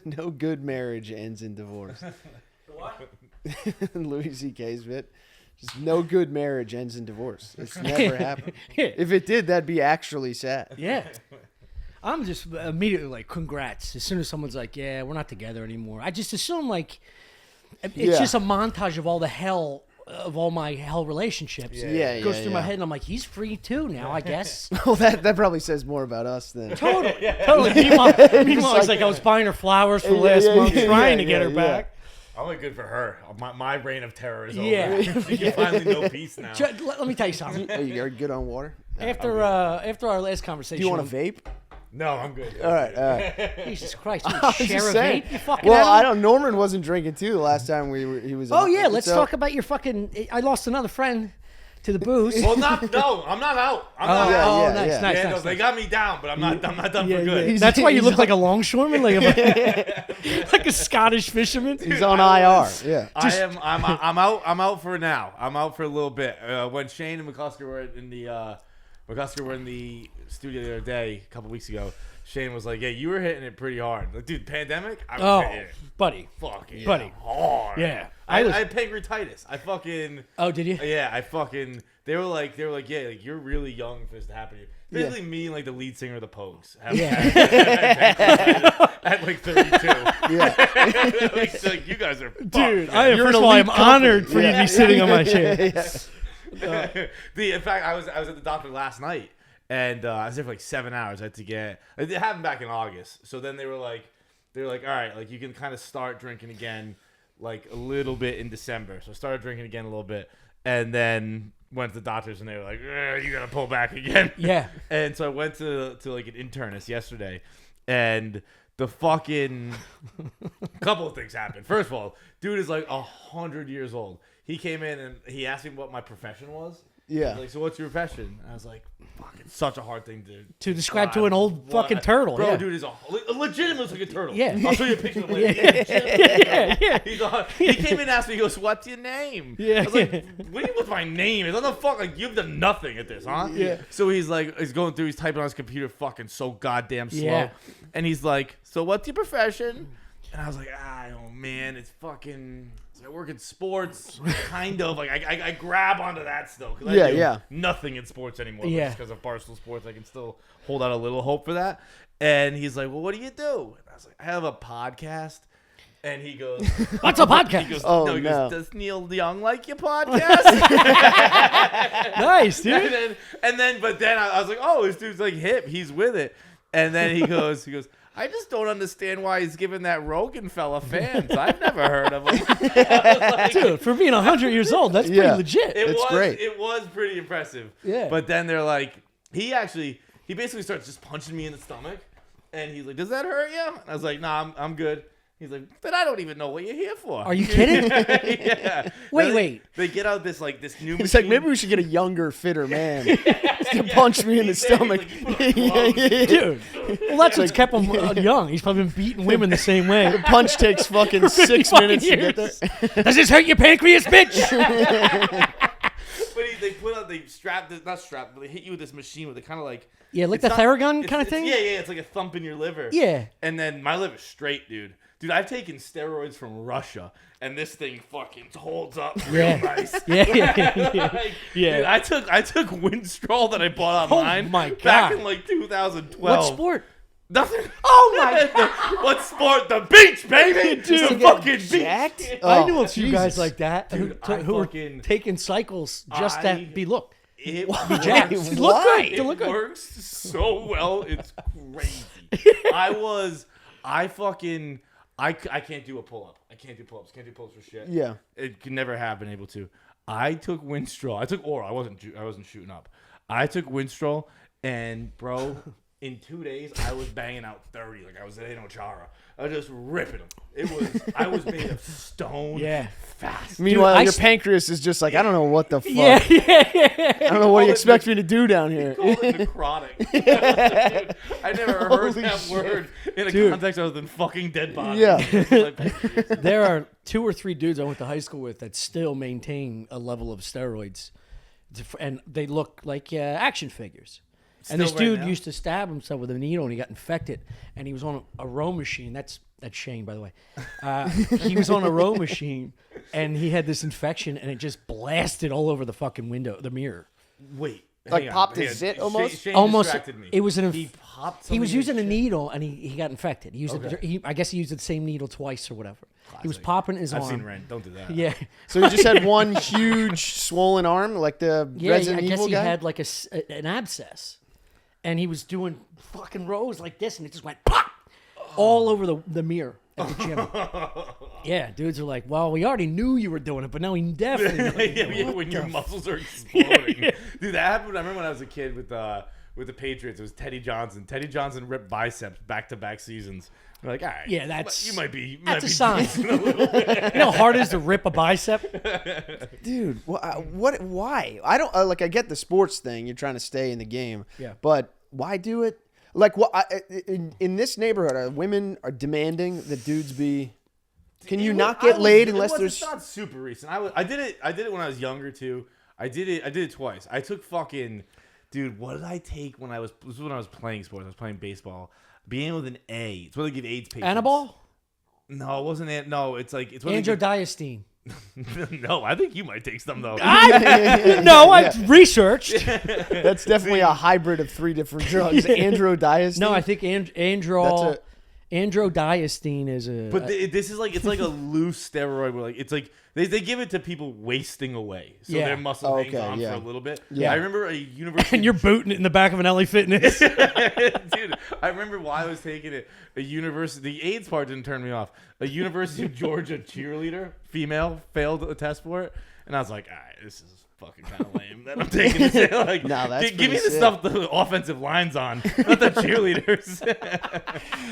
No good marriage ends in divorce. What? Louis C.K.'s bit. Just no good marriage ends in divorce. It's never happened. If it did, that'd be actually sad. Yeah. I'm just immediately like, congrats. As soon as someone's like, yeah, we're not together anymore. I just assume like, it's just a montage of all the hell, of all my hell relationships. Yeah, Goes through my head and I'm like, he's free too now, I guess. Well, that probably says more about us than... Totally. Meanwhile, it's like I was buying her flowers for last month, trying to get her back. I'm like good for her. My reign of terror is over. Yeah. She can finally know peace now. Let me tell you something. Are you good on water? After our last conversation, Do you want a vape? No, I'm good. All right. Jesus Christ, you I was share just a saying. vape? You fucking Well, animal? I don't. Norman wasn't drinking too the last time he was. Oh on. yeah, let's So- talk about your fucking. I lost another friend to the booze. Well, I'm not out. I'm not out. Nice. Yeah, no, they got me down, but I'm not done for good. That's why you look like a longshoreman, like a Scottish fisherman. He's on IR. Yeah. I'm out for now. I'm out for a little bit. When Shane and McCusker were in the studio the other day, a couple weeks ago, Shane was like, "Yeah, you were hitting it pretty hard." Like, dude, pandemic, I was hitting it. Buddy. Fucking Buddy. hard. Yeah. I had pancreatitis. I fucking. Oh, did you? Yeah, I fucking. They were like, yeah, like you're really young for this to happen to you. Basically, me and like the lead singer of the Pogues. At like 32. Yeah. like you guys are. Dude, fucked. first of all, I'm honored for you to be sitting on my chair. In fact, I was at the doctor last night, and I was there for like 7 hours. I had to get. It happened back in August. So then they were like, all right, like you can kind of start drinking again, like a little bit in December. So I started drinking again a little bit, and then went to the doctors, and they were like, you gotta pull back again. Yeah. And so I went to like an internist yesterday, and the fucking couple of things happened. First of all, dude is like 100 years old. He came in and he asked me what my profession was. Yeah. Like, so what's your profession? And I was like, fuck, it's such a hard thing to describe to an old fucking turtle. Bro, yeah. dude is legitimately looks like a turtle. Yeah. I'll show you a picture of him later. He came in and asked me, he goes, what's your name? Yeah. I was like, what do you mean what's my name? It's what the fuck? Like, you've done nothing at this, huh? Yeah. So he's like, he's going through, he's typing on his computer fucking so goddamn slow. Yeah. And he's like, so what's your profession? And I was like, oh man, it's fucking... I work in sports, kind of. Like I grab onto that still. Cause I do nothing in sports anymore. Yeah. Just because of Barstool Sports, I can still hold out a little hope for that. And he's like, well, what do you do? And I was like, I have a podcast. And he goes, what's a podcast? He goes, no. Does Neil Young like your podcast? Nice, dude. But then I was like, oh, this dude's like hip. He's with it. And then he goes, I just don't understand why he's giving that Rogan fella fans. I've never heard of him. Like, dude, for being 100 years old, that's pretty legit. It's great. It was pretty impressive. Yeah. But then they're like, he basically starts just punching me in the stomach. And he's like, does that hurt you? And I was like, nah, I'm good. He's like, but I don't even know what you're here for. Are you kidding? Yeah. Wait. They get out this new machine. He's like, maybe we should get a younger, fitter man to punch me in the stomach. Dude. Well, that's what's kept him young. He's probably been beating women the same way. The punch takes fucking 6 minutes to get there. Does this hurt your pancreas, bitch? But they strap this, not strap, but they hit you with this machine where they kind of like... Yeah, like the Theragun kind of thing? Yeah, it's like a thump in your liver. Yeah. And then my liver's straight, dude. Dude, I've taken steroids from Russia, and this thing fucking holds up real nice. Yeah. Dude, I took Winstrol that I bought online Oh my God. back in like 2012. What sport? Nothing. Oh my God. What sport? The beach, baby. Dude, the fucking jacked? beach. I knew a few Jesus. guys like that Dude, who were fucking- taking cycles just to be looked. It jacked. works. To look great. To It look good. works so well. It's crazy. I can't do a pull-up. I can't do pull-ups. Can't do pull-ups for shit. Yeah. It could never have been able to. I took Winstrol. I took oral. I wasn't shooting up. I took Winstrol, and bro, in 2 days I was banging out 30 like I was at Chara. I was just ripping them. I was made of stone. Yeah. Fast. Meanwhile, Dude, your pancreas is just like, I don't know what the fuck. Yeah. I don't know what he expects me to do down here. Call it necrotic. Dude, I never heard Holy that shit. word in a Dude. context other than fucking dead body. Yeah. There are 2 or 3 dudes I went to high school with that still maintain a level of steroids, and they look like action figures. And this Still right dude now? used to stab himself with a needle, and he got infected. And he was on a row machine. That's Shane, by the way. He was on a row machine, and he had this infection, and it just blasted all over the fucking window, the mirror. Wait. Like hang on, popped hang his on. zit almost? Shane Almost. distracted me. It was an. He popped He was something in using a his needle, and he got infected. He used Okay. I guess he used the same needle twice or whatever. He was Classic. popping his I've arm. seen Rent. Don't do that. Yeah. So he just had one huge swollen arm, like the Yeah, Resident I guess Evil he guy. had like an abscess, and he was doing fucking rows like this, and it just went pop all over the mirror at the gym. Yeah, dudes are like, well, we already knew you were doing it, but now we definitely. Yeah, when your muscles are exploding. Dude, that happened. I remember when I was a kid with the Patriots. It was Teddy Johnson. Teddy Johnson ripped biceps back-to-back seasons. We're like, all right. Yeah, that's you might be. that's a sign. You know how hard it is to rip a bicep? Dude, what? Why? I don't like. I get the sports thing. You're trying to stay in the game. Yeah. But why do it? Like, what? In this neighborhood, women are demanding that dudes be. Can you not get laid unless there's? It's not super recent. I did it when I was younger too. I did it twice. I took fucking. Dude, what did I take when I was? This was when I was playing sports. I was playing baseball. Being with an A. It's what they give AIDS patients. Anabol? No, it wasn't it. No, it's like it's what Androdiastine. No, I think you might take some though. No, I researched. That's definitely a hybrid of 3 different drugs. Androdiastine. No, I think androdiastine is a. But this is like it's like a loose steroid where like it's like they give it to people wasting away, so Yeah. their muscle hangs Okay, on yeah. for a little bit. Yeah. I remember a university. and you're booting it in the back of an LA Fitness. Dude, I remember why I was taking it. A university, the AIDS part didn't turn me off. A University of Georgia cheerleader, female, failed a test for it, and I was like, all right, this is fucking kind of lame that I'm taking this. Like, No, that's give me pretty the sick. stuff the offensive line's on, not the cheerleaders.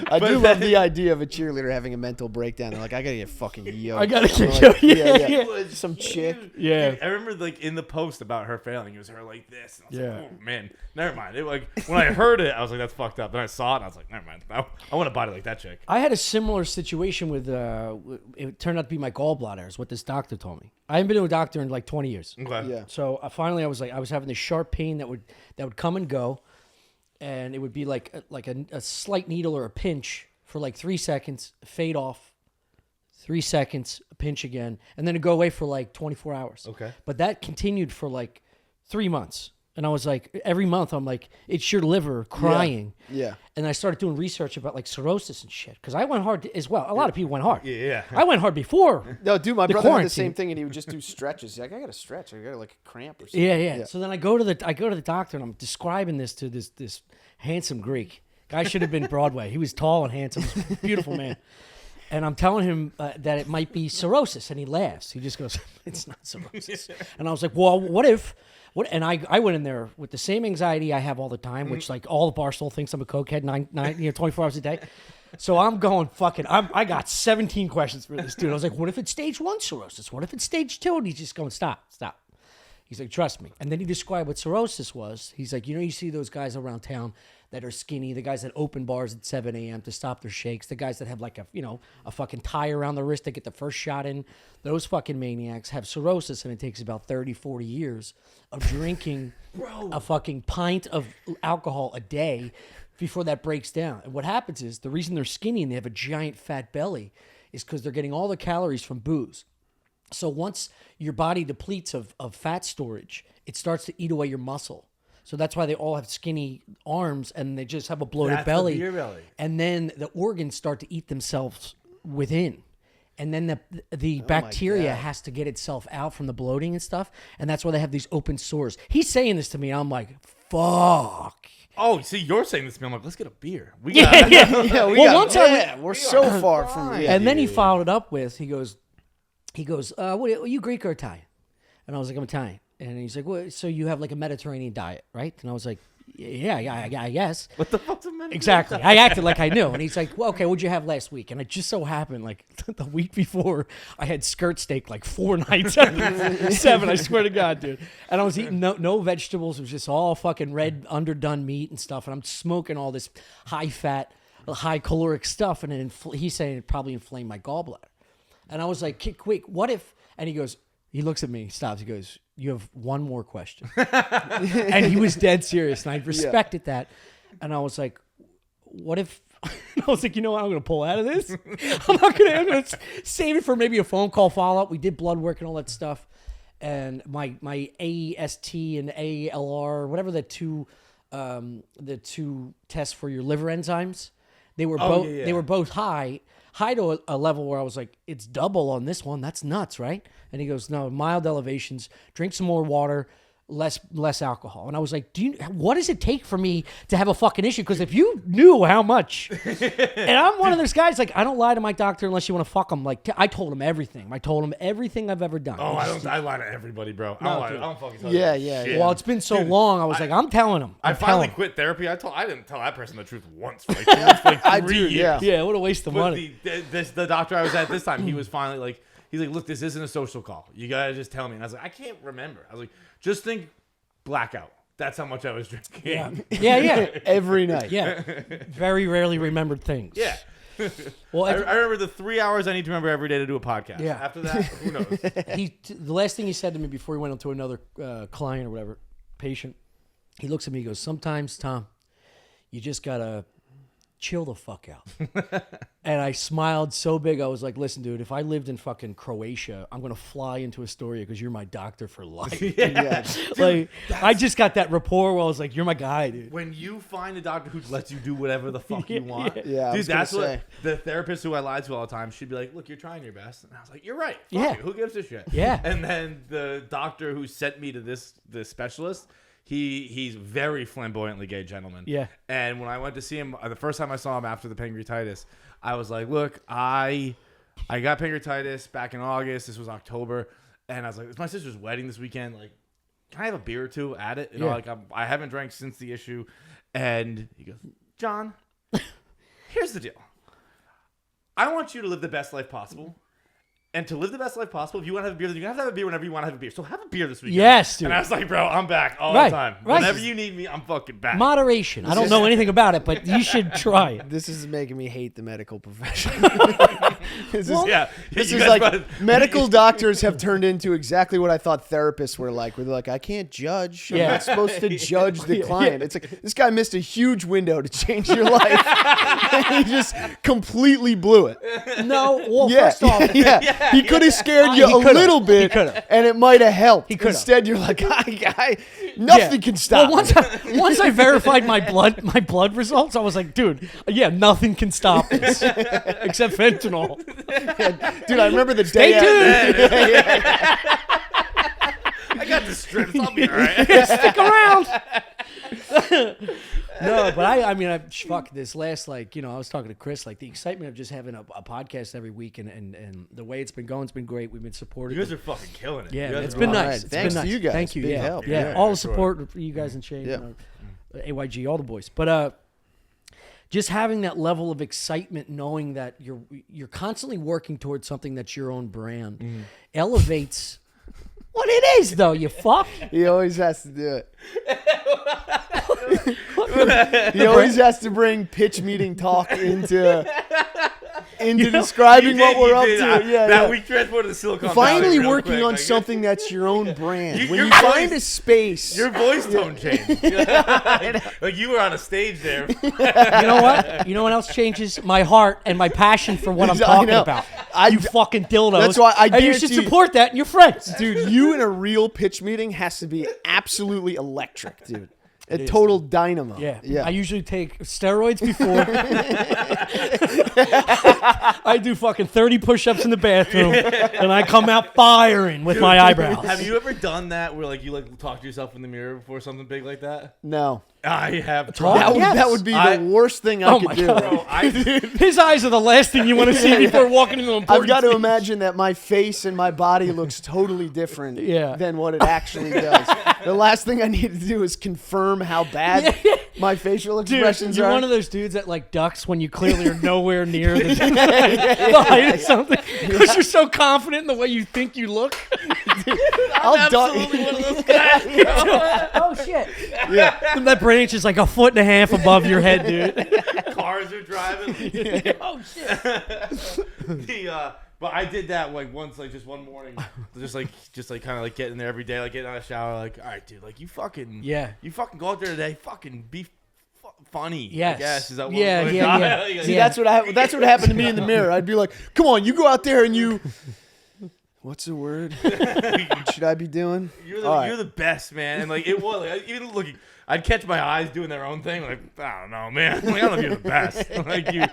I But do love then- the idea of a cheerleader having a mental breakdown. They're like, I gotta get fucking yoked. I gotta get Like, yoked. Yeah. Some chick. Yeah. Dude, I remember like in the post about her failing, it was her like this. And I was Yeah. like, oh man, never mind. It, like when I heard it, I was like, that's fucked up. Then I saw it, and I was like, never mind. I want a body like that chick. I had a similar situation with. It turned out to be my gallbladder. Is what this doctor told me. I haven't been to a doctor in like 20 years. Okay. Yeah. So finally, I was having this sharp pain that would come and go, and it would be like a slight needle or a pinch for like 3 seconds, fade off, 3 seconds, a pinch again, and then it'd go away for like 24 hours. Okay. But that continued for like 3 months. And I was like, every month, I'm like, it's your liver crying. Yeah. And I started doing research about like cirrhosis and shit. Because I went hard as well. A lot of people went hard. Yeah. I went hard before. No, dude, my The brother had the quarantine. same thing, and he would just do stretches. He's like, I gotta stretch. I got like a cramp or something. Yeah. So then I go to the doctor and I'm describing this to this handsome Greek guy. Should have been Broadway. He was tall and handsome, beautiful man. And I'm telling him that it might be cirrhosis, and he laughs. He just goes, "It's not cirrhosis." And I was like, "Well, what if?" And I went in there with the same anxiety I have all the time, which like all the Barstool thinks I'm a cokehead 24 hours a day. So I'm going fucking. I got 17 questions for this dude. I was like, "What if it's stage 1 cirrhosis? What if it's stage 2?" And he's just going, "Stop." He's like, "Trust me." And then he described what cirrhosis was. He's like, you see those guys around town that are skinny, the guys that open bars at 7 a.m. to stop their shakes, the guys that have like a fucking tie around their wrist to get the first shot in. Those fucking maniacs have cirrhosis, and it takes about 30, 40 years of drinking a fucking pint of alcohol a day before that breaks down. And what happens is the reason they're skinny and they have a giant fat belly is because they're getting all the calories from booze. So once your body depletes of fat storage, it starts to eat away your muscle. So that's why they all have skinny arms and they just have a bloated That's the belly. beer belly. And then the organs start to eat themselves within. And then the bacteria God. has to get itself out from the bloating and stuff. And that's why they have these open sores. He's saying this to me, and I'm like, fuck. Oh, see, you're saying this to me. I'm like, let's get a beer. We Yeah, got yeah. Yeah, we Well, got, once I yeah, went- we're so far from. fine. Yeah. And then he followed it up with, he goes, what are you Greek or Italian? And I was like, I'm Italian. And he's like, well, so you have like a Mediterranean diet, right? And I was like, yeah, I guess. What the fuck's a minute? Exactly. I acted like I knew. And he's like, well, okay, what'd you have last week? And it just so happened, like, the week before, I had skirt steak like 4 nights out of 7, I swear to God, dude. And I was eating no vegetables. It was just all fucking red, underdone meat and stuff. And I'm smoking all this high-fat, high-caloric stuff. And he's saying it probably inflamed my gallbladder. And I was like, quick, what if... And he goes, He looks at me, stops. He goes, "You have one more question." And he was dead serious, and I respected that. And I was like, "What if?" I was like, "You know what? I'm going to pull out of this. I'm going to save it for maybe a phone call follow up." We did blood work and all that stuff, and my AST and ALR, whatever the two tests for your liver enzymes, they were they were both high to a level where I was like, it's double on this one. That's nuts, right? And he goes, no, mild elevations, drink some more water, less alcohol. And I was like, what does it take for me to have a fucking issue? Because if you knew how much, and I'm one of those guys, like, I don't lie to my doctor unless you want to fuck him. Like, I told him everything. I told him everything I've ever done. Oh, I lie to everybody, bro. I don't fucking tell you. Yeah. Well, it's been so long. I was like, I'm telling him. I finally quit therapy. I didn't tell that person the truth once for like 3 years. Yeah, what a waste of money. The doctor I was at this time, he was finally like, he's like, look, this isn't a social call. You gotta just tell me. And I was like, I can't remember. I was like, just think blackout. That's how much I was drinking. Yeah. Every night. Yeah. Very rarely remembered things. Yeah. Well, I remember the 3 hours I need to remember every day to do a podcast. Yeah. After that, who knows? The last thing he said to me before he went on to another client or whatever, patient, he looks at me, he goes, sometimes, Tom, you just gotta chill the fuck out. And I smiled so big, I was like, listen, dude, if I lived in fucking Croatia, I'm gonna fly into Astoria because you're my doctor for life. Dude, like, I just got that rapport where I was like, you're my guy, dude. When you find a doctor who lets you do whatever the fuck you want, dude, that's what the therapist who I lied to all the time, she'd be like, look, you're trying your best. And I was like, you're right. Fuck you. Who gives a shit? Yeah. And then the doctor who sent me to this specialist, he's very flamboyantly gay gentleman. Yeah. And when I went to see him, the first time I saw him after the pancreatitis, I was like, look, I got pancreatitis back in August. This was October. And I was like, it's my sister's wedding this weekend. Like, can I have a beer or two at it? You know, like I haven't drank since the issue. And he goes, John, here's the deal. I want you to live the best life possible. And to live the best life possible, if you want to have a beer, you have to have a beer whenever you want to have a beer. So have a beer this weekend. Yes, dude. And I was like, bro, I'm back all the time. Right. Whenever you need me, I'm fucking back. Moderation. I don't know anything about it, but you should try it. This is making me hate the medical profession. This is like medical doctors have turned into exactly what I thought therapists were like. Where they're like, I can't judge. I'm not supposed to judge the client. It's like, this guy missed a huge window to change your life. And he just completely blew it. No, well, first off, he could have scared you a little bit, and it might have helped. He could have. Instead, you're like, nothing can stop. Well, once I verified my blood results, I was like, dude, nothing can stop this except fentanyl. Dude, I remember the Stay day. tuned. I got the strips. I'll be all right. Stick around. No, but I mean, fuck this last, like, you know, I was talking to Chris, like the excitement of just having a podcast every week and the way it's been going, it's been great. We've been supported. You guys are fucking killing it. Yeah, it's been nice. It's Thanks been to nice. you guys. Thank you. Big Yeah. help. Yeah. All the support for you guys and Shane, AYG, all the boys. But just having that level of excitement, knowing that you're constantly working towards something that's your own brand, elevates what it is, though. You fuck. He always has to do it. He always has to bring pitch meeting talk into describing what we're up to. That week transported to Silicon Valley. Finally real working quick. on Like, something that's your own brand. When your you voice- find a space. Your voice tone changed. Like you were on a stage there. You know what? You know what else changes? My heart and my passion for what I'm talking about. You fucking dildos. That's why I and you should guarantee- support that in your friends. Dude, you in a real pitch meeting has to be absolutely electric, dude. A total dynamo. Yeah. I usually take steroids before. I do fucking 30 push-ups in the bathroom, and I come out firing with my eyebrows. Have you ever done that where you talk to yourself in the mirror before something big like that? No. I have tried. That would be the worst thing I could do. Bro, His eyes are the last thing you want to see before walking into an important I've got to speech. imagine that my face and my body looks totally different than what it actually does. The last thing I need to do is confirm how bad my facial expressions you're are. one of those dudes that ducks when you clearly are nowhere near the height of something because you're so confident in the way you think you look. I'll absolutely one of those guys. Oh shit! Yeah, that branch is like a foot and a half above your head, dude. Cars are driving. Oh shit! But I did that like once, like just one morning, just like kind of like getting there every day, like getting out of the shower, like, all right, dude, like you fucking go out there today, fucking be funny. Yes. I guess is that what Yeah. See, that's what happened to me in the mirror. I'd be like, come on, you go out there and you. What's the word? What should I be doing? You're the best, man. And like it was, like, even looking, I'd catch my eyes doing their own thing. Like, I don't know, man. Like, I don't know if you're the best. Like you.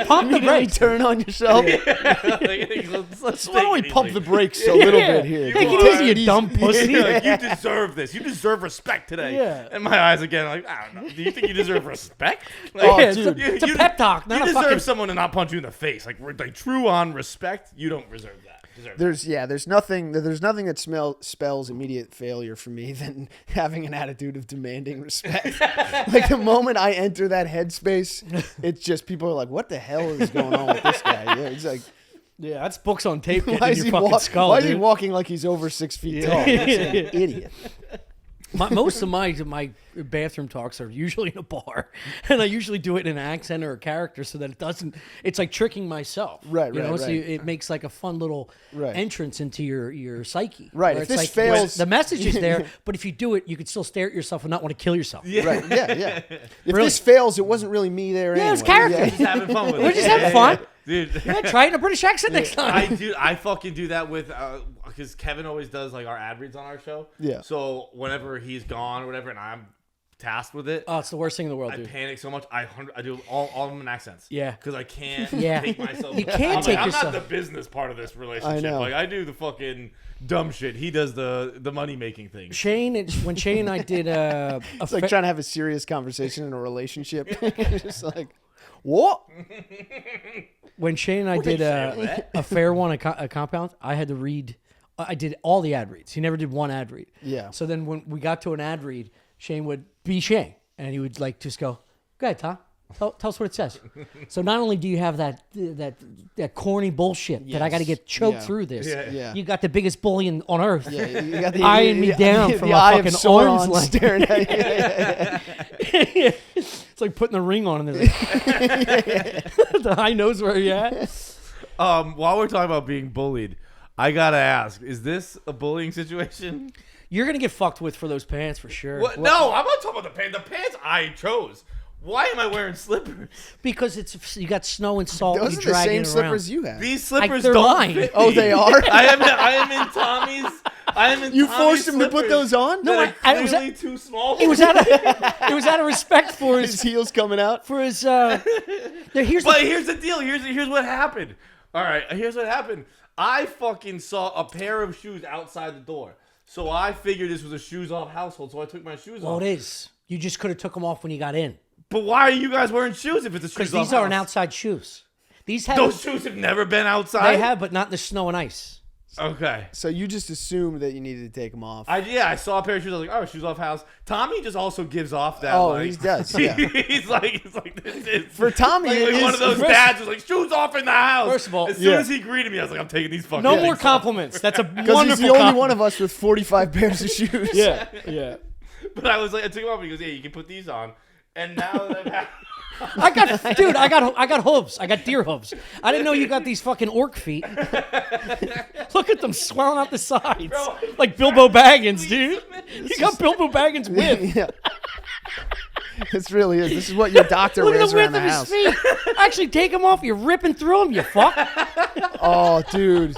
Pump the brakes. Turn on yourself. Why don't we pump the brakes a little bit here? Take it easy, you dumb pussy. Like, you deserve this. You deserve respect today. Yeah. And my eyes again, like, I don't know. Do you think you deserve respect? Like, dude. It's a pep talk. Not you a deserve fucking... someone to not punch you in the face. Like true on respect. You don't reserve that. There's nothing that spells immediate failure for me than having an attitude of demanding respect. Like the moment I enter that headspace, it's just people are like, "What the hell is going on with this guy?" Yeah, it's like, that's books on tape getting why in is your he fucking skull, Why is dude. he walking like he's over 6 feet tall? He's an idiot. Most of my bathroom talks are usually in a bar, and I usually do it in an accent or a character so that it doesn't. It's like tricking myself, Right. So it makes like a fun little entrance into your psyche. Right. Where If it's this like, fails, the message is there, but if you do it, you could still stare at yourself and not want to kill yourself. Yeah. Right. Yeah. If this fails, it wasn't really me there. Yeah, anyway. it was character. Just having fun with it. We're just having fun. Dude. Yeah, try it in a British accent next time. I fucking do that with because Kevin always does like our ad reads on our show. Yeah. So whenever he's gone or whatever, and I'm tasked with it, Oh, it's the worst thing in the world, I dude. panic so much. I do all of them in accents. Yeah. Because I can't take myself. You can't take I'm yourself. not the business part of this relationship. I know. Like I do the fucking dumb shit. He does the money making thing. When Shane and I did It's like trying to have a serious conversation in a relationship. Just like, what? When Shane and I did a fair one, a compound, I had to read. I did all the ad reads. He never did one ad read. Yeah. So then when we got to an ad read, Shane would be Shane, and he would like just go ahead, Tom. Tell us what it says. So not only do you have that corny bullshit that I got to get choked through this, you got the biggest bully on earth You got eyeing me down from a fucking arm's length. staring at you. It's like putting the ring on and like, the high knows where you at. While we're talking about being bullied, I gotta ask: is this a bullying situation? You're gonna get fucked with for those pants for sure. What? No, I'm not talking about the pants. The pants I chose. Why am I wearing slippers? Because you got snow and salt. Those you are the dragging same it slippers around. you have. These slippers they're don't mine. fit Oh, me. they are? I am in Tommy's. I am in. You Tommy's forced him to put those on? No, They're I was clearly too small. It was out of respect for His heels coming out. for his. But here's the deal. Here's what happened. All right, here's what happened. I fucking saw a pair of shoes outside the door, so I figured this was a shoes off household. So I took my shoes off. Well, it is. You just could have took them off when you got in. But why are you guys wearing shoes if it's a shoes Because off these aren't house? outside shoes. These have. Those shoes have never been outside. They have, but not in the snow and ice. Okay. So you just assumed that you needed to take them off. I saw a pair of shoes. I was like, oh, shoes off house. Tommy just also gives off that. Oh, like, he does. Yeah. he's like this is For Tommy, like, it is one of those dads who's like, shoes off in the house. First of all, as soon as he greeted me, I was like, I'm taking these fucking. No things more off. compliments. That's a because wonderful he's the only compliment. one of us with 45 pairs of shoes. Yeah. But I was like, I took them off. He goes, yeah, you can put these on. And now that I've had. I got hooves. I got deer hooves. I didn't know you got these fucking orc feet. Look at them swelling out the sides. Bro, like Bilbo Baggins, dude. You got Bilbo Baggins with. Yeah. This really is. This is what your doctor Look at wears the around width the of house. his feet. Actually, take them off. You're ripping through them, you fuck. Oh, dude.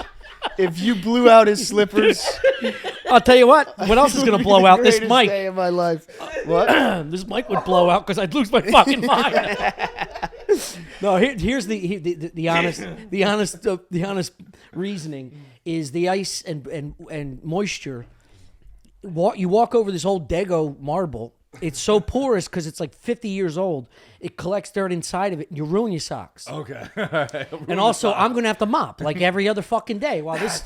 If you blew out his slippers, I'll tell you what. What else is going to blow out? This greatest mic. day of my life. What? This mic would blow out because I'd lose my fucking mind. No, here's the honest reasoning is the ice and moisture. You walk over this old Dago marble. It's so porous because it's like 50 years old. It collects dirt inside of it, and you ruin your socks. Okay. And also, I'm gonna have to mop like every other fucking day while this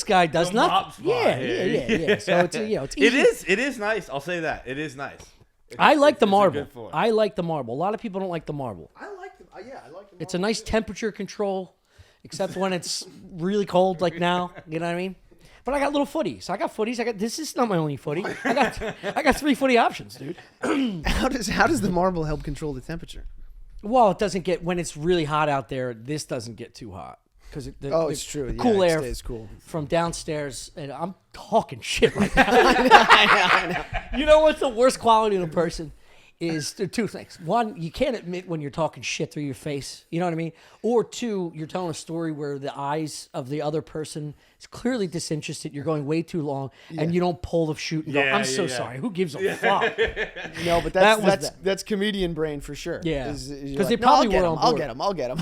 guy does The nothing. mop spot, Yeah. So it's easy. It is nice. I'll say that. It is nice. I like the it's a marble. good floor. I like the marble. A lot of people don't like the marble. I like them. Yeah, I like them. It's a nice temperature control, except when it's really cold, like now. You know what I mean? But I got little footies. I got footies. This is not my only footy. I got 3 footy options, dude. How does the marble help control the temperature? Well, it doesn't get when it's really hot out there. This doesn't get too hot because it's true. The cool air stays cool from downstairs, and I'm talking shit right now. I know. You know what's the worst quality in a person? Is two things. One, you can't admit when you're talking shit through your face. You know what I mean? Or two, you're telling a story where the eyes of the other person is clearly disinterested. You're going way too long, and you don't pull the chute and go, I'm so sorry. Who gives a fuck? No, but that's comedian brain for sure. Yeah. Because they probably were on board. I'll get him.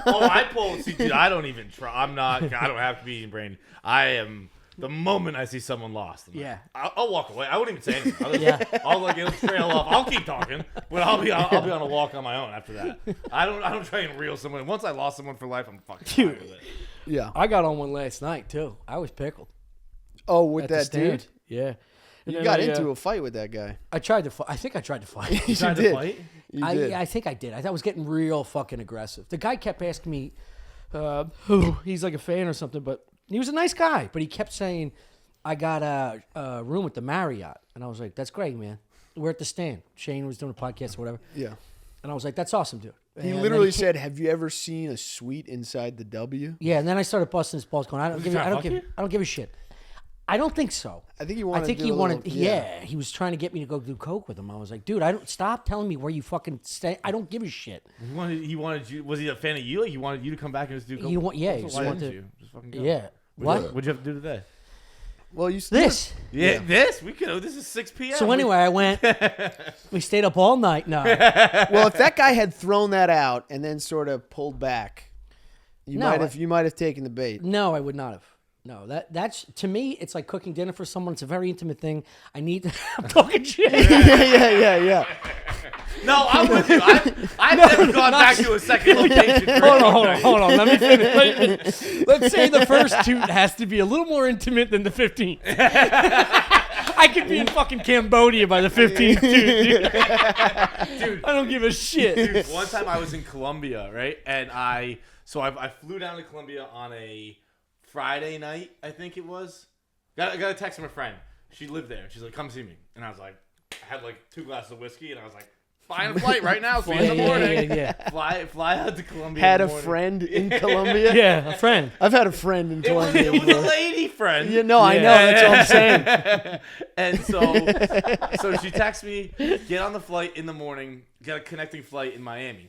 Oh, I pull. See, dude, I don't even try. I don't have comedian brain. I am. The moment I see someone lost, I'll walk away. I wouldn't even say anything. I'll like it'll trail off. I'll keep talking, but I'll be on a walk on my own after that. I don't try and reel someone. Once I lost someone for life, I'm fucking fine with it. Yeah, I got on one last night too. I was pickled. Oh, with that dude? Yeah. You got into a fight with that guy. I tried to fight. I think I tried to fight. You tried to fight? I think I did. I was getting real fucking aggressive. The guy kept asking me, he's like a fan or something, but he was a nice guy. But he kept saying, I got a room at the Marriott. And I was like, that's great, man. We're at the Stand. Shane was doing a podcast or whatever. Yeah. And I was like, that's awesome, dude. He literally said, have you ever seen a suite inside the W? Yeah, and then I started busting his balls going, I don't give a shit. I don't think so. I think he wanted. He was trying to get me to go do coke with him. I was like, dude, stop telling me where you fucking stay. I don't give a shit. He wanted you. Was he a fan of you? Like he wanted you to come back and just do coke. He just wanted to. Just fucking go. Yeah. What'd you have to do today? Well, this. Yeah, this we could. This is 6 p.m. So anyway, I went. We stayed up all night. No. Well, if that guy had thrown that out and then sort of pulled back, you might have taken the bait. No, I would not have. No, that's to me. It's like cooking dinner for someone. It's a very intimate thing. I need to. I'm talking shit. Yeah. No, I'm with you. I've never gone back to a second location. Hold on. Let me finish. Let's say the first toot has to be a little more intimate than the 15th. I could be in fucking Cambodia by the 15th, dude. I don't give a shit. Dude, one time I was in Colombia, right? And I flew down to Colombia on a Friday night, I think it was. Got a text from a friend. She lived there. She's like, come see me. And I was like, I had like 2 glasses of whiskey, and I was like, flying a flight right now, 3 in the morning. Yeah. Fly out to Colombia. Had a friend in Colombia? Yeah, a friend. I've had a friend in Colombia. It was a lady friend. I know. That's what I'm saying. And so she texts me, get on the flight in the morning, get a connecting flight in Miami.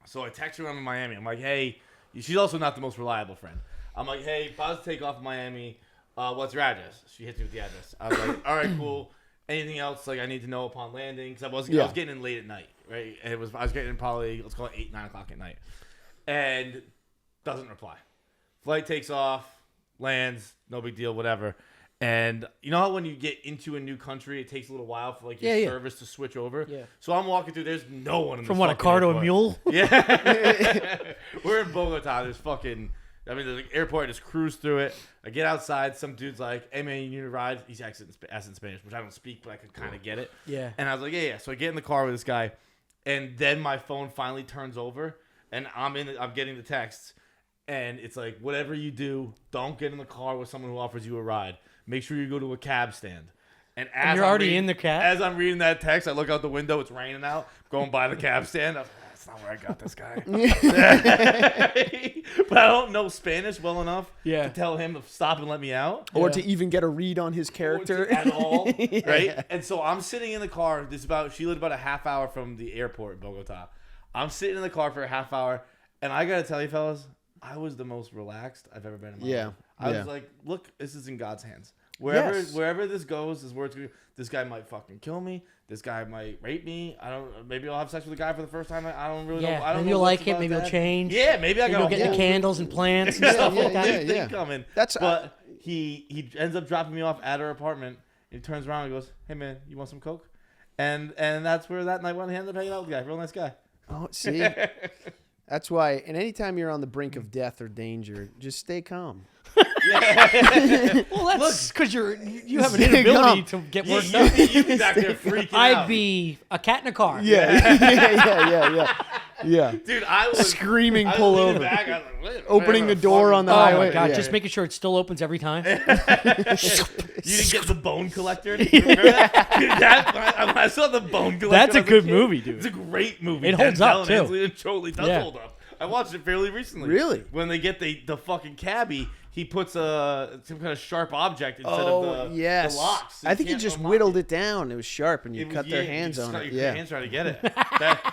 So I text her when I'm in Miami. I'm like, hey, she's also not the most reliable friend. I'm like, hey, about to take off Miami. What's your address? She hits me with the address. I was like, all right, cool. Anything else like I need to know upon landing? Because I was getting in late at night, right? And I was getting in probably, let's call it 8, 9 o'clock at night. And doesn't reply. Flight takes off, lands, no big deal, whatever. And you know how when you get into a new country, it takes a little while for like your service to switch over? Yeah. So I'm walking through, there's no one in the From what, a car to a mule? Yeah. We're in Bogota. There's fucking... the airport, I just cruise through it. I get outside. Some dude's like, hey, man, you need a ride? He's asking in Spanish, which I don't speak, but I could kind of get it. Yeah. And I was like, yeah. So I get in the car with this guy, and then my phone finally turns over, and I'm getting the texts, and it's like, whatever you do, don't get in the car with someone who offers you a ride. Make sure you go to a cab stand. And you're already in the cab? As I'm reading that text, I look out the window. It's raining out. Going by the cab stand. That's not where I got this guy. But I don't know Spanish well enough to tell him to stop and let me out. Or to even get a read on his character. At all, right? And so I'm sitting in the car. She lived about a half hour from the airport in Bogota. I'm sitting in the car for a half hour. And I got to tell you, fellas, I was the most relaxed I've ever been in my life. I was like, look, this is in God's hands. Wherever this goes is where it's going. This guy might fucking kill me. This guy might rape me. Maybe I'll have sex with a guy for the first time. I don't really know. I don't maybe know you'll like it. Maybe that. you'll change. Yeah, maybe you'll get the candles and plants and stuff like that. Coming. But he ends up dropping me off at her apartment. He turns around and goes, "Hey man, you want some coke?" And that's where that night went. He ended up hanging out with the guy. Real nice guy. Oh, see, that's why. And anytime you're on the brink of death or danger, just stay calm. Well, that's because you have an inability to get work done. You'd be back there freaking out. I'd be a cat in a car. Yeah. Yeah. Dude, I was screaming, I pull was leaning over. back, I was like, wait, Opening the door on the Oh highway. my god! Yeah. Just making sure it still opens every time. You didn't get the bone collector? Remember that? Dude, I saw the bone collector. That's a as good kid. movie, dude. It's a great movie. It holds up, too. It totally does hold up. I watched it fairly recently. Really? When they get the fucking cabbie, he puts some kind of sharp object instead of the locks. So I think he can't just unlock whittled it. it down. It was sharp, and you cut their hands on it. Your hands trying to get it.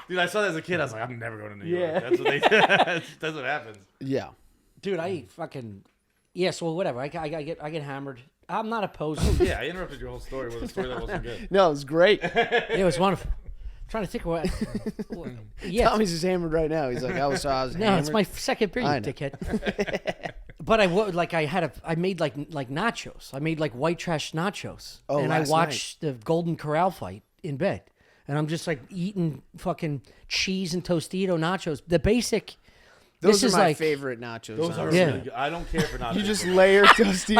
Dude, I saw that as a kid. I was like, I'm never going to New York. That's what they. That's what happens. Yeah. Dude, I fucking so whatever. I get hammered. I'm not opposed. Yeah, I interrupted your whole story with a story that wasn't good. No, it was great. It was wonderful. Trying to think of what. Yeah. Tommy's just hammered right now. He's like, I was hammered. No, it's my second beer, you dickhead. But I made like nachos. I made like white trash nachos. Oh, and I last watched the Golden Corral fight in bed. And I'm just like eating fucking cheese and Tostito nachos. The basic. Those this are is my like, favorite nachos. Those are Yeah. really good. I don't care for nachos. You just layer Tostitos.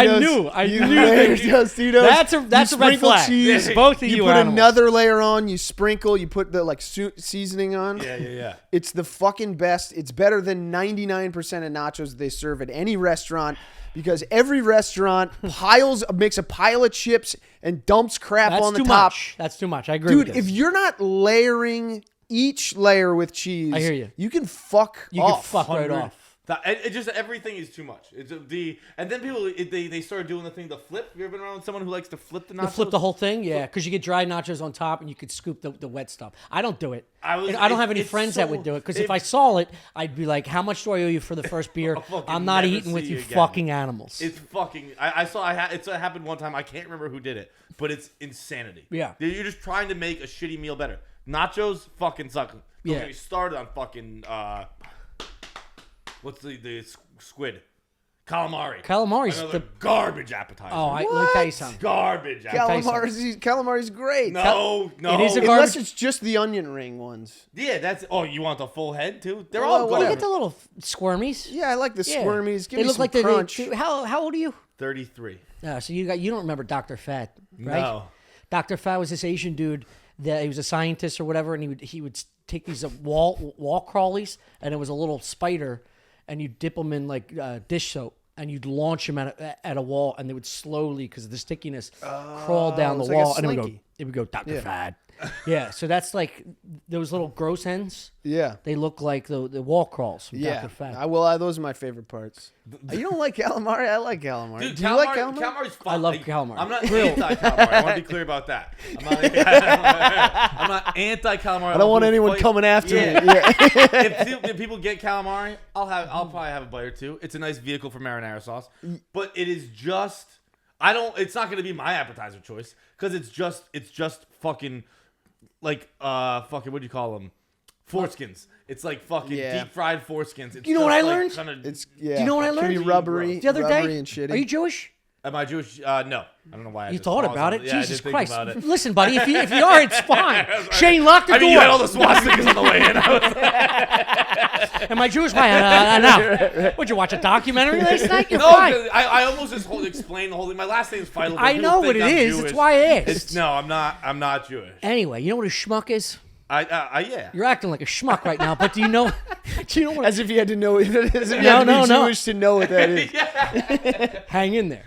I knew You layer Tostitos. That's a you red sprinkle flag. cheese. Both of you put animals. another layer on. You sprinkle. You put the seasoning on. Yeah. It's the fucking best. It's better than 99% of nachos they serve at any restaurant, because every restaurant makes a pile of chips and dumps crap That's on the too top. much. That's too much. I agree Dude, with this. if you're not layering each layer with cheese, I hear you. You can fuck You off. can fuck right 100. off. It just everything is too much. It's and then people they started doing the thing to flip. You ever been around someone who likes to flip the nachos? To flip the whole thing, yeah, because you get dry nachos on top and you could scoop the wet stuff. I don't do it. I don't have any friends that would do it, because if I saw it, I'd be like, "How much do I owe you for the first beer? I'm not never eating with see you you again." fucking animals." It's fucking. It happened one time. I can't remember who did it, but it's insanity. Yeah. You're just trying to make a shitty meal better. Nachos fucking suck. Don't get me started on fucking what's the squid? Calamari. Calamari's Another garbage appetizer. Oh, let me tell you something. Garbage appetizer. Calamari's great. No. It is a Unless garbage. it's just the onion ring ones. Yeah, that's. Oh, you want the full head too? They're Well, all You garbage. get the little squirmies. Yeah, I like the Yeah. squirmies. Give They me look some like crunch. How old are you? 33. So you don't remember Dr. Fat, right? No. Dr. Fat was this Asian dude that he was a scientist or whatever, and he would take these wall crawlies, and it was a little spider, and you dip them in like dish soap, and you'd launch them at a wall, and they would slowly, because of the stickiness, crawl down the it's like a wall, and slinky. it would go Dr. Fat. Yeah, so that's like those little gross ends. Yeah. They look like the wall crawls from Yeah. Dr. Fat. Those are my favorite parts. You don't like calamari? I like calamari. Dude, Do you like calamari? Calamari's fun. I love calamari. I'm not anti-calamari. I want to be clear about that. I'm not anti-calamari. I don't want anyone coming after me. Yeah. If people get calamari, I'll probably have a bite or two. It's a nice vehicle for marinara sauce, but it is just. It's not going to be my appetizer choice, because it's just fucking like what do you call them? Foreskins. It's like fucking deep fried foreskins. It's You know what I just learned? Do you know what I learned? Can be rubbery, The other rubbery day, and shitty. are you Jewish? Am I Jewish? No. I don't know why. I You just thought paused about on it? Yeah, I Jesus did think Christ. about it. Listen, buddy, if you are, it's fine. Shane, lock the door. You had all the swastikas on the way in. Am I Jewish? Why? No. Would you watch a documentary last night? You're No, fine. I almost just explained the whole thing. My last name is Feitelberg. I know what it is. That's why I asked. No, I'm not Jewish. Anyway, you know what a schmuck is? Yeah. You're acting like a schmuck right now, but do you know what? As if you had to know. As if you had to No, be no. Jewish to know what that is. Hang in there.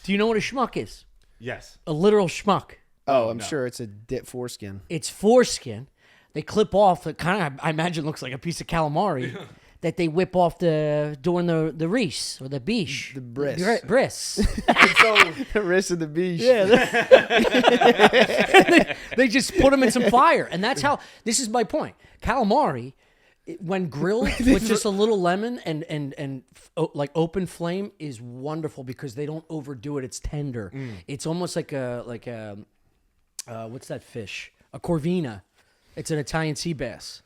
Do you know what a schmuck is? Yes. A literal schmuck. Oh, I'm sure it's a foreskin. It's foreskin. They clip off. It kind of, I imagine, looks like a piece of calamari that they whip off during the reese or the biche. The bris. Bris. The wrist of the beach. Yeah. they just put them in some fire. And that's how, this is my point. Calamari, when grilled with just a little lemon and like open flame, is wonderful because they don't overdo it. It's tender. It's almost like a what's that fish? A corvina. It's an Italian sea bass.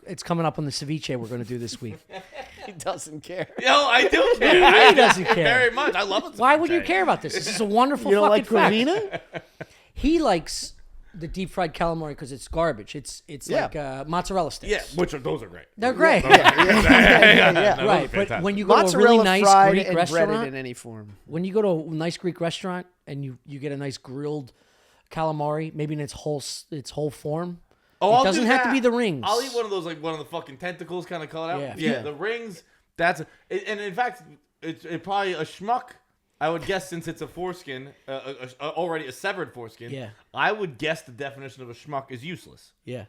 It's coming up on the ceviche we're going to do this week. He doesn't care. Yo, I do care. He doesn't care. Very much. I love it. Why would you care about this? This is a wonderful You don't fucking like fact. corvina? He likes the deep fried calamari because it's garbage. It's like mozzarella sticks. Yeah, those are great. They're great. Yeah. Right, but when you go to a Mozzarella really nice fried Greek and restaurant, breaded in any form. when you go to a nice Greek restaurant and you get a nice grilled calamari, maybe in its whole form, Oh, it doesn't have to be the rings. I'll eat one of those, like one of the fucking tentacles kind of cut out. Yeah. The rings. And in fact, it's probably a schmuck. I would guess, since it's a foreskin, already a severed foreskin. Yeah. I would guess the definition of a schmuck is useless. Yeah.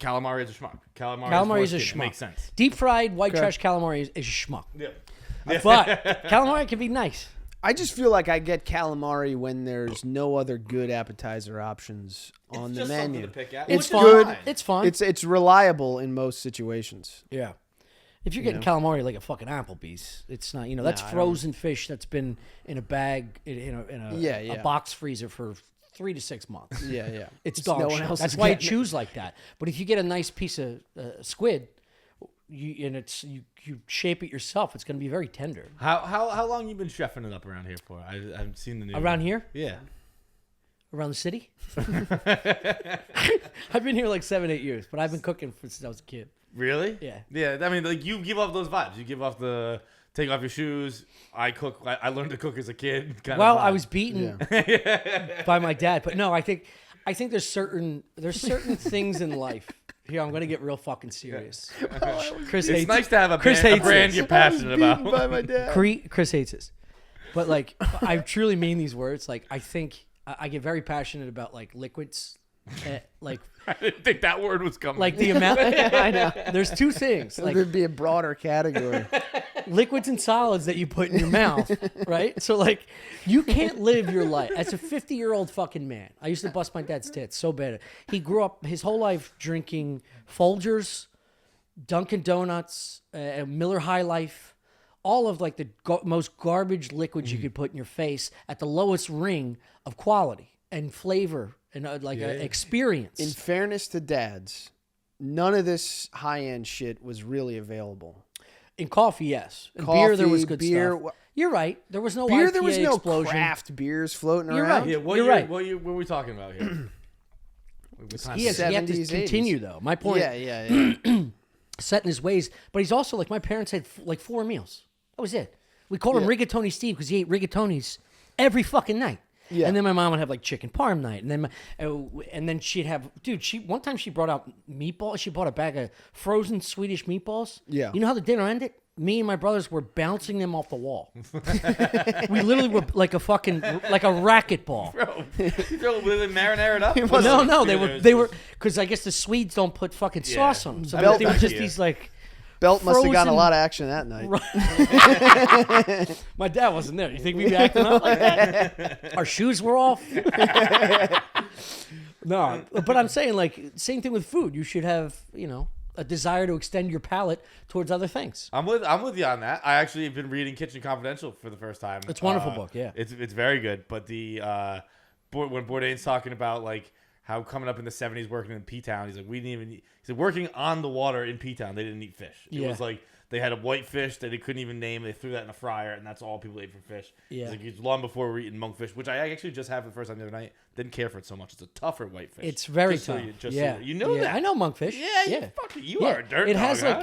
Calamari is a schmuck. Calamari is a schmuck. Makes sense. Deep fried white trash calamari is a schmuck. Yeah. But calamari can be nice. I just feel like I get calamari when there's no other good appetizer options on the menu. To pick at. It's good. fun. It's fun. It's reliable in most situations. Yeah. If you're getting calamari like a fucking Applebee's, it's not. That's frozen fish that's been in a bag in a box freezer for 3 to 6 months. Yeah. It's dog shit. That's why it chews like that. But if you get a nice piece of squid, you shape it yourself, it's going to be very tender. How long you been chefing it up around here for? I haven't seen the new around here. Yeah. Around the city. I've been here like 7-8 years, but I've been cooking since I was a kid. Really? Yeah. Yeah. I mean, like, you give off those vibes. You give off the take off your shoes. I cook. I learned to cook as a kid. I was beaten by my dad, but no, I think there's certain things in life. Here, I'm gonna get real fucking serious. Chris hates. It's nice to have a brand you're passionate about. By my dad. Chris hates this, but like, I truly mean these words. Like, I think I get very passionate about like liquids. Like, I didn't think that word was coming. Like the amount. I know. There's two things. Like, there'd be a broader category. Liquids and solids that you put in your mouth, right? So like, you can't live your life as a 50-year-old fucking man. I used to bust my dad's tits so bad. He grew up his whole life drinking Folgers, Dunkin' Donuts, Miller High Life, all of like the most garbage liquids you could put in your face at the lowest ring of quality and flavor and experience. In fairness to dads, none of this high-end shit was really available. In coffee, yes. In beer, there was good stuff. You're right. There was no beer. IPA There was no explosion. craft beers floating You're around. right. Yeah, what You're year, right. What are we talking about here? He has yet to 70s, continue, 80s. though. My point. Yeah. Set in his ways, but he's also like my parents had like 4 meals. That was it. We called him Rigatoni Steve because he ate rigatonis every fucking night. Yeah. And then my mom would have like chicken parm night, and then she'd have one time she brought out meatballs. She bought a bag of frozen Swedish meatballs. Yeah. You know how the dinner ended? Me and my brothers were bouncing them off the wall. We literally were like a racquetball. Bro, you throw with marinara it up? No, they were because I guess the Swedes don't put fucking sauce on them, so they were just these like. Belt must have gotten a lot of action that night. My dad wasn't there. You think we'd be acting up like that? Our shoes were off. No, but I'm saying like same thing with food. You should have a desire to extend your palate towards other things. I'm with you on that. I actually have been reading Kitchen Confidential for the first time. It's a wonderful book. Yeah, it's very good. But when Bourdain's talking about like how coming up in the 70s working in P-Town, he's like, he said working on the water in P-Town, they didn't eat fish. It was like they had a white fish that they couldn't even name. They threw that in a fryer, and that's all people ate for fish. Yeah. He's like, long before we were eating monkfish, which I actually just had for the first time the other night. Didn't care for it so much. It's a tougher white fish. It's very tough. You know that. I know monkfish. Yeah. You are a dirt It dog, has like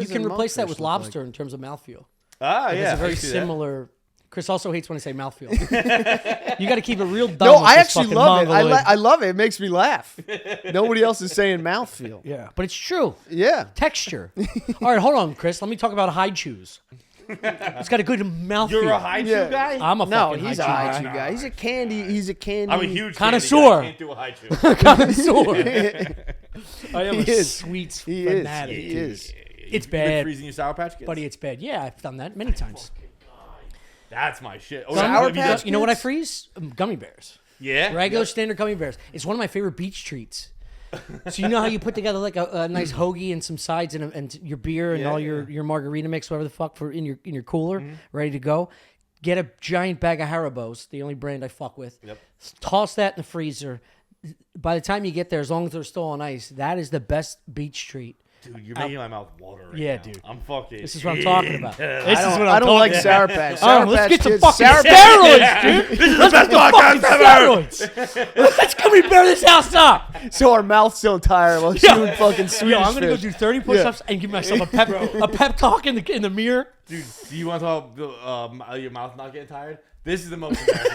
you can replace that with look lobster like? in terms of mouthfeel. It's a very similar. Chris also hates when I say mouthfeel. You got to keep it real dumb. No, with I this actually fucking love it. mongoloid. I love it. It makes me laugh. Nobody else is saying mouthfeel. Yeah, but it's true. Yeah. Texture. All right, hold on, Chris. Let me talk about hide chews. It's got a good mouthfeel. You're a hide chew guy? I'm a fucking he's a hide chew guy. He's a candy. I'm a huge connoisseur. I can't do a hide chew. Connoisseur. I am a sweets fanatic. He is. It's You bad. been freezing your Sour Patch Kids? Buddy, it's bad. Yeah, I've done that many times. That's my shit. Oh, Sour Patch You know what I freeze? Gummy bears. Yeah? Regular standard gummy bears. It's one of my favorite beach treats. So you know how you put together like a nice hoagie and some sides and your beer and all your margarita mix, whatever the fuck, in your cooler, ready to go. Get a giant bag of Haribo's, the only brand I fuck with. Yep. Toss that in the freezer. By the time you get there, as long as they're still on ice, that is the best beach treat. Dude, you're making my mouth water right now. Dude. I'm fucking. This is what I'm talking about. I don't like Sour Patch. Let's get some fucking Sour steroids, dude. This is the best Fucking steroids. Let's gummy bear this house up. So our mouth's still tired while chewing fucking Swedish I'm gonna go fish. do 30 push-ups and give myself a pep talk in the mirror. Dude, do you want to talk about your mouth not getting tired? This is the most embarrassing.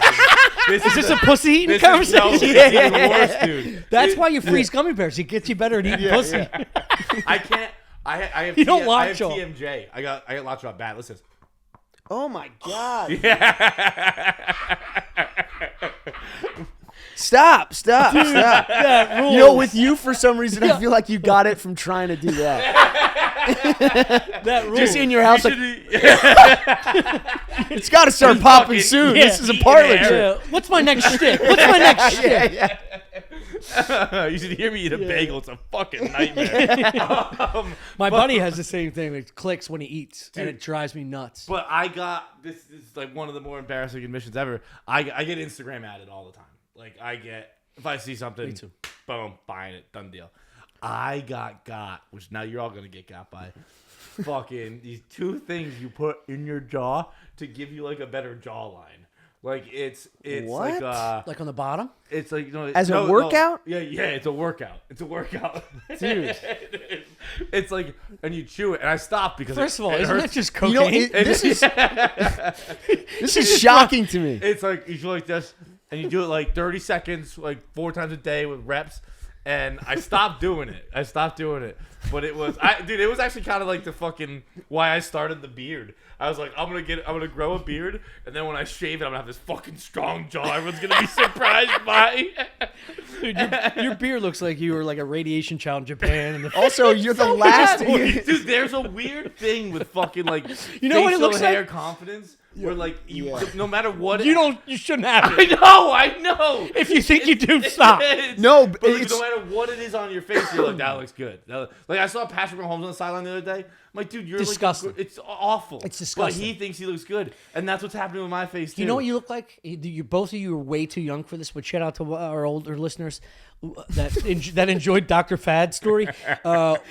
Is this a pussy eating conversation? It's even worse, dude. That's why you freeze gummy bears. It gets you better at eating pussy. Yeah. I can't. I have. You don't I have latch on. TMJ. I got latch on bad. Listen. Oh my god. Yeah. Stop. That rules. You know, with you, for some reason, I feel like you got it from trying to do that. That rules. Just in your house, like, You it's got to start popping soon. yeah, This is a parlor yeah. trick. What's my next shtick? What's my next shtick? you should hear me eat a bagel. It's a fucking nightmare. My buddy has the same thing. It clicks when he eats, and it drives me nuts. But I got this is like one of the more embarrassing admissions ever. I get Instagram added all the time. Like if I see something, boom, buying it, done deal. I got, which now you're all gonna get got by, fucking these 2 things you put in your jaw to give you like a better jawline. Like it's What? Like on the bottom? It's like As a workout? Yeah, it's a workout. It's a workout, Dude. It's like, and you chew it, and I stopped because First of all, it isn't hurts. that just You cocaine? know, this is shocking to me. It's like you feel like this, and you do it like 30 seconds, like 4 times a day with reps. And I stopped doing it. But it was, it was actually kind of like the fucking why I started the beard. I was like, I'm gonna grow a beard, and then when I shave it, I'm gonna have this fucking strong jaw. Everyone's gonna be surprised by. Dude, your beard looks like you were like a radiation child in Japan. And Also, you're the last. Dude, there's a weird thing with fucking like You know what it facial looks hair like? confidence. Where like no matter what you shouldn't have it. I know. If you think you do, stop. No, but like, it's- no matter what it is on your face, you're like, that looks good. Like I saw Patrick Mahomes on the sideline the other day. I'm like, dude, you're Disgusting. Like, it's awful. It's disgusting. But he thinks he looks good, and that's what's happening with my face too. You know what you look like? Both of you are way too young for this, but shout out to our older listeners that enjoyed Dr. Fad's story.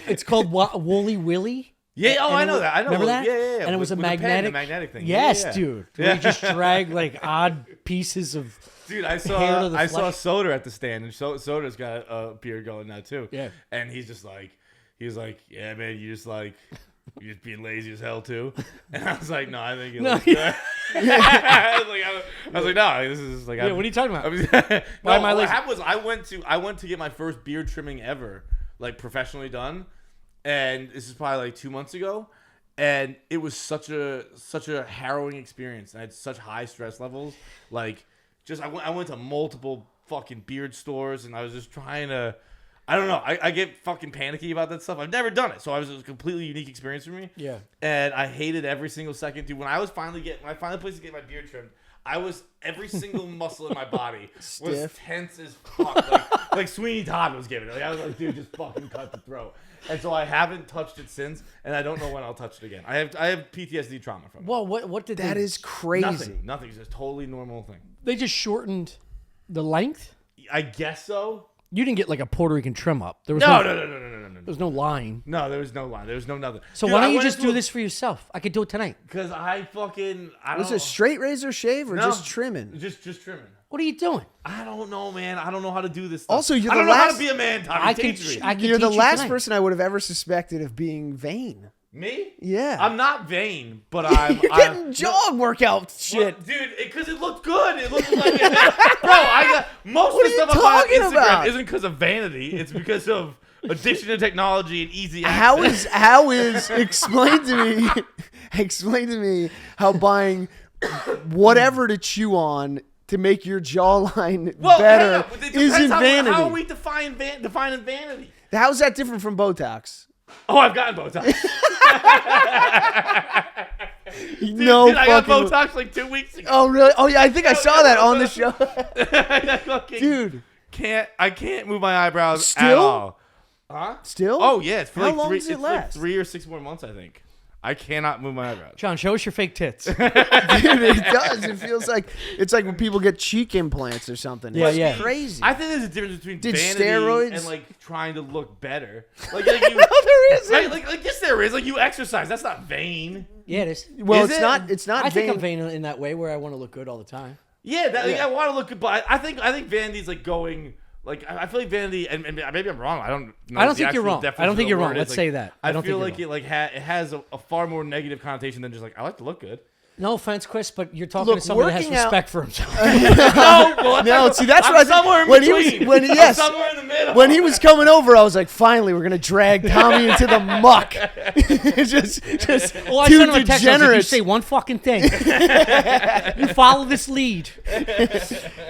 It's called Wooly Willy. Yeah, I know that. I know. Remember that? Yeah. And it was with a the pen, magnetic, the magnetic thing. Yes, yeah. dude. Where you just drag like odd pieces of. Dude, I hair to the saw flesh. Soder at the stand, and Soder's got a beard going now too. Yeah. And he was like, yeah, man, you're just being lazy as hell too. And I was like, no, I think it looks good. I was like, no, this is like. Yeah, what are you talking about? Why am I what lazy? happened was I went to get my first beard trimming ever, like professionally done, and this is probably like 2 months ago. And it was such a harrowing experience. I had such high stress levels. Like, I went to multiple fucking beard stores, and I was just trying to. I don't know. I get fucking panicky about that stuff. I've never done it, so it was a completely unique experience for me. Yeah. And I hated every single second, dude. When I finally placed to get my beard trimmed, I was every single muscle in my body was Stiff. tense as fuck, like Sweeney Todd was giving it. Like, I was like, dude, just fucking cut the throat. And so I haven't touched it since, and I don't know when I'll touch it again. I have PTSD trauma from it. Well, what did that they? is crazy. Nothing. It's just a totally normal thing. They just shortened the length. I guess so. You didn't get like a Puerto Rican trim up. There was No. There was no line. No, there was no line. There was no nothing. So Dude, why don't I you went just into do this for yourself? I could do it tonight. Because I don't Was it straight razor shave or No. just trimming? Just trimming. What are you doing? I don't know, man. I don't know how to do this stuff. Also, you're I the don't know how last- to be a man, Tommy. I can Teach me. You're the teach you last tonight. person I would have ever suspected of being vain. Me? Yeah. I'm not vain, but I'm. You're getting jaw workout shit. Well, dude, because it looked good. It looked like, bro. I got most What of the are you stuff I find on talking Instagram about? isn't because of vanity. It's because of addiction to technology and easy How access. is explain to me how buying whatever to chew on to make your jawline better but it isn't depends vanity? How are we defining vanity? How's that different from Botox? Oh, I've gotten Botox. No, Dude, I got fucking. Botox like 2 weeks ago. Oh really? Oh yeah, I think I saw that on the show. I fucking Dude, I can't move my eyebrows at Still? all. Huh? still? Oh yeah, it's for How like long three. does it It's like last? 3 or 6 more months, I think. I cannot move my eyebrows. John, show us your fake tits. Dude, it does. It feels like it's like when people get cheek implants or something. Yeah, It's yeah. crazy. I think there's a difference between Did vanity steroids- and like trying to look better. Like no, you, there isn't. like yes, there is. Like you exercise. That's not vain. Yeah, it is. Well, Is it's it? not. It's not I think vain. I'm vain in that way where I want to look good all the time. Yeah, I want to look good, but I think vanity's like going. Like I feel like vanity, and maybe I'm wrong. I don't know. I don't the think you're actual wrong. I definition don't think of you're the wrong. word Let's is. say that. I don't feel think like you're it has a far more negative connotation than just like I like to look good. No offense, Chris, but you're talking to somebody that has respect for himself. No, see, that's what I somewhere in between. I'm somewhere in the middle. When he was coming over, I was like, finally, we're gonna drag Tommy into the muck. just well, I two sent him a text. I was like, you degenerates. say one fucking thing. You follow this lead.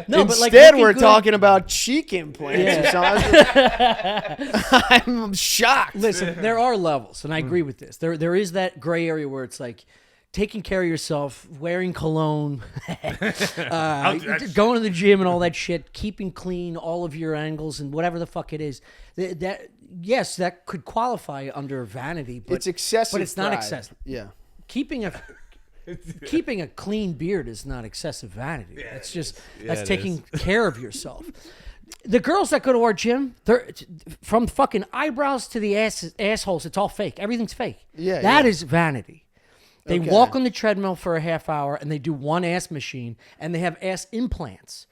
No, but like Instead, looking we're good- talking about cheek implants. Or something. I'm shocked. Listen, there are levels, and I agree with this. There is that gray area where it's like taking care of yourself, wearing cologne, going to the gym and all that shit, keeping clean all of your angles and whatever the fuck it is. Yes, that could qualify under vanity, but It's excessive, but it's not pride. excessive. Yeah. Keeping a clean beard is not excessive vanity. Yeah, it's just it that's is. taking care of yourself. The girls that go to our gym, they're from fucking eyebrows to the assholes. It's all fake. Everything's fake. Yeah, that yeah. is vanity. They Okay. walk on the treadmill for a half hour and they do one ass machine and they have ass implants.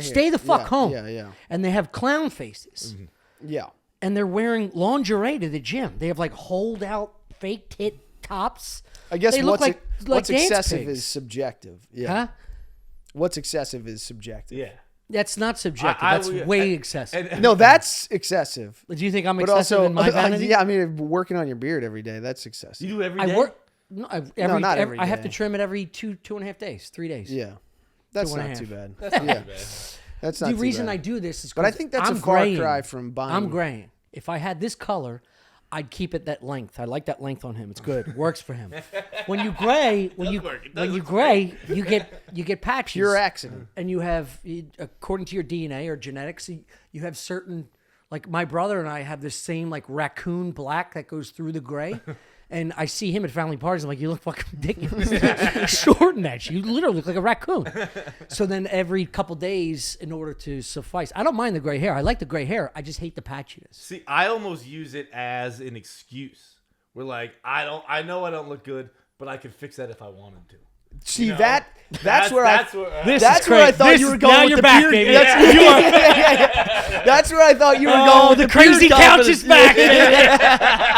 Stay the fuck home. Yeah. And they have clown faces. Yeah. And they're wearing lingerie to the gym. They have like hold out fake tit tops. I guess they look what's like dance excessive pigs. is subjective. Yeah. Huh? What's excessive is subjective. Yeah. That's not subjective. I That's would- way excessive. No, that's excessive. Do you think I'm But excessive also, in my vanity? yeah, I mean, working on your beard every day, that's excessive. You do every I day? work. No, not every I have day. to trim it every 2.5 days, 3 days. Yeah. That's 2.5. not too bad. That's not yeah. too bad. That's not The too reason bad. I do this is But I 'cause think that's I'm a far graying. cry from buying. I'm graying. If I had this color, I'd keep it that length. I like that length on him. It's good. Works for him. When you gray, when you gray, you get patches. Pure accident. And you have, according to your DNA or genetics, you have certain. Like my brother and I have this same like raccoon black that goes through the gray. And I see him at family parties. I'm like, you look fucking ridiculous. Shorten that shit. You literally look like a raccoon. So then every couple days, in order to suffice, I don't mind the gray hair. I like the gray hair. I just hate the patchiness. See, I almost use it as an excuse. We're like, I know I don't look good, but I could fix that if I wanted to. See, You know? that's where I This that's is where I great. thought This you is- were going now with you're the back, beard. baby. That's, Yeah. that's where I thought you were going Oh, with the beard crazy couch is confidence. back.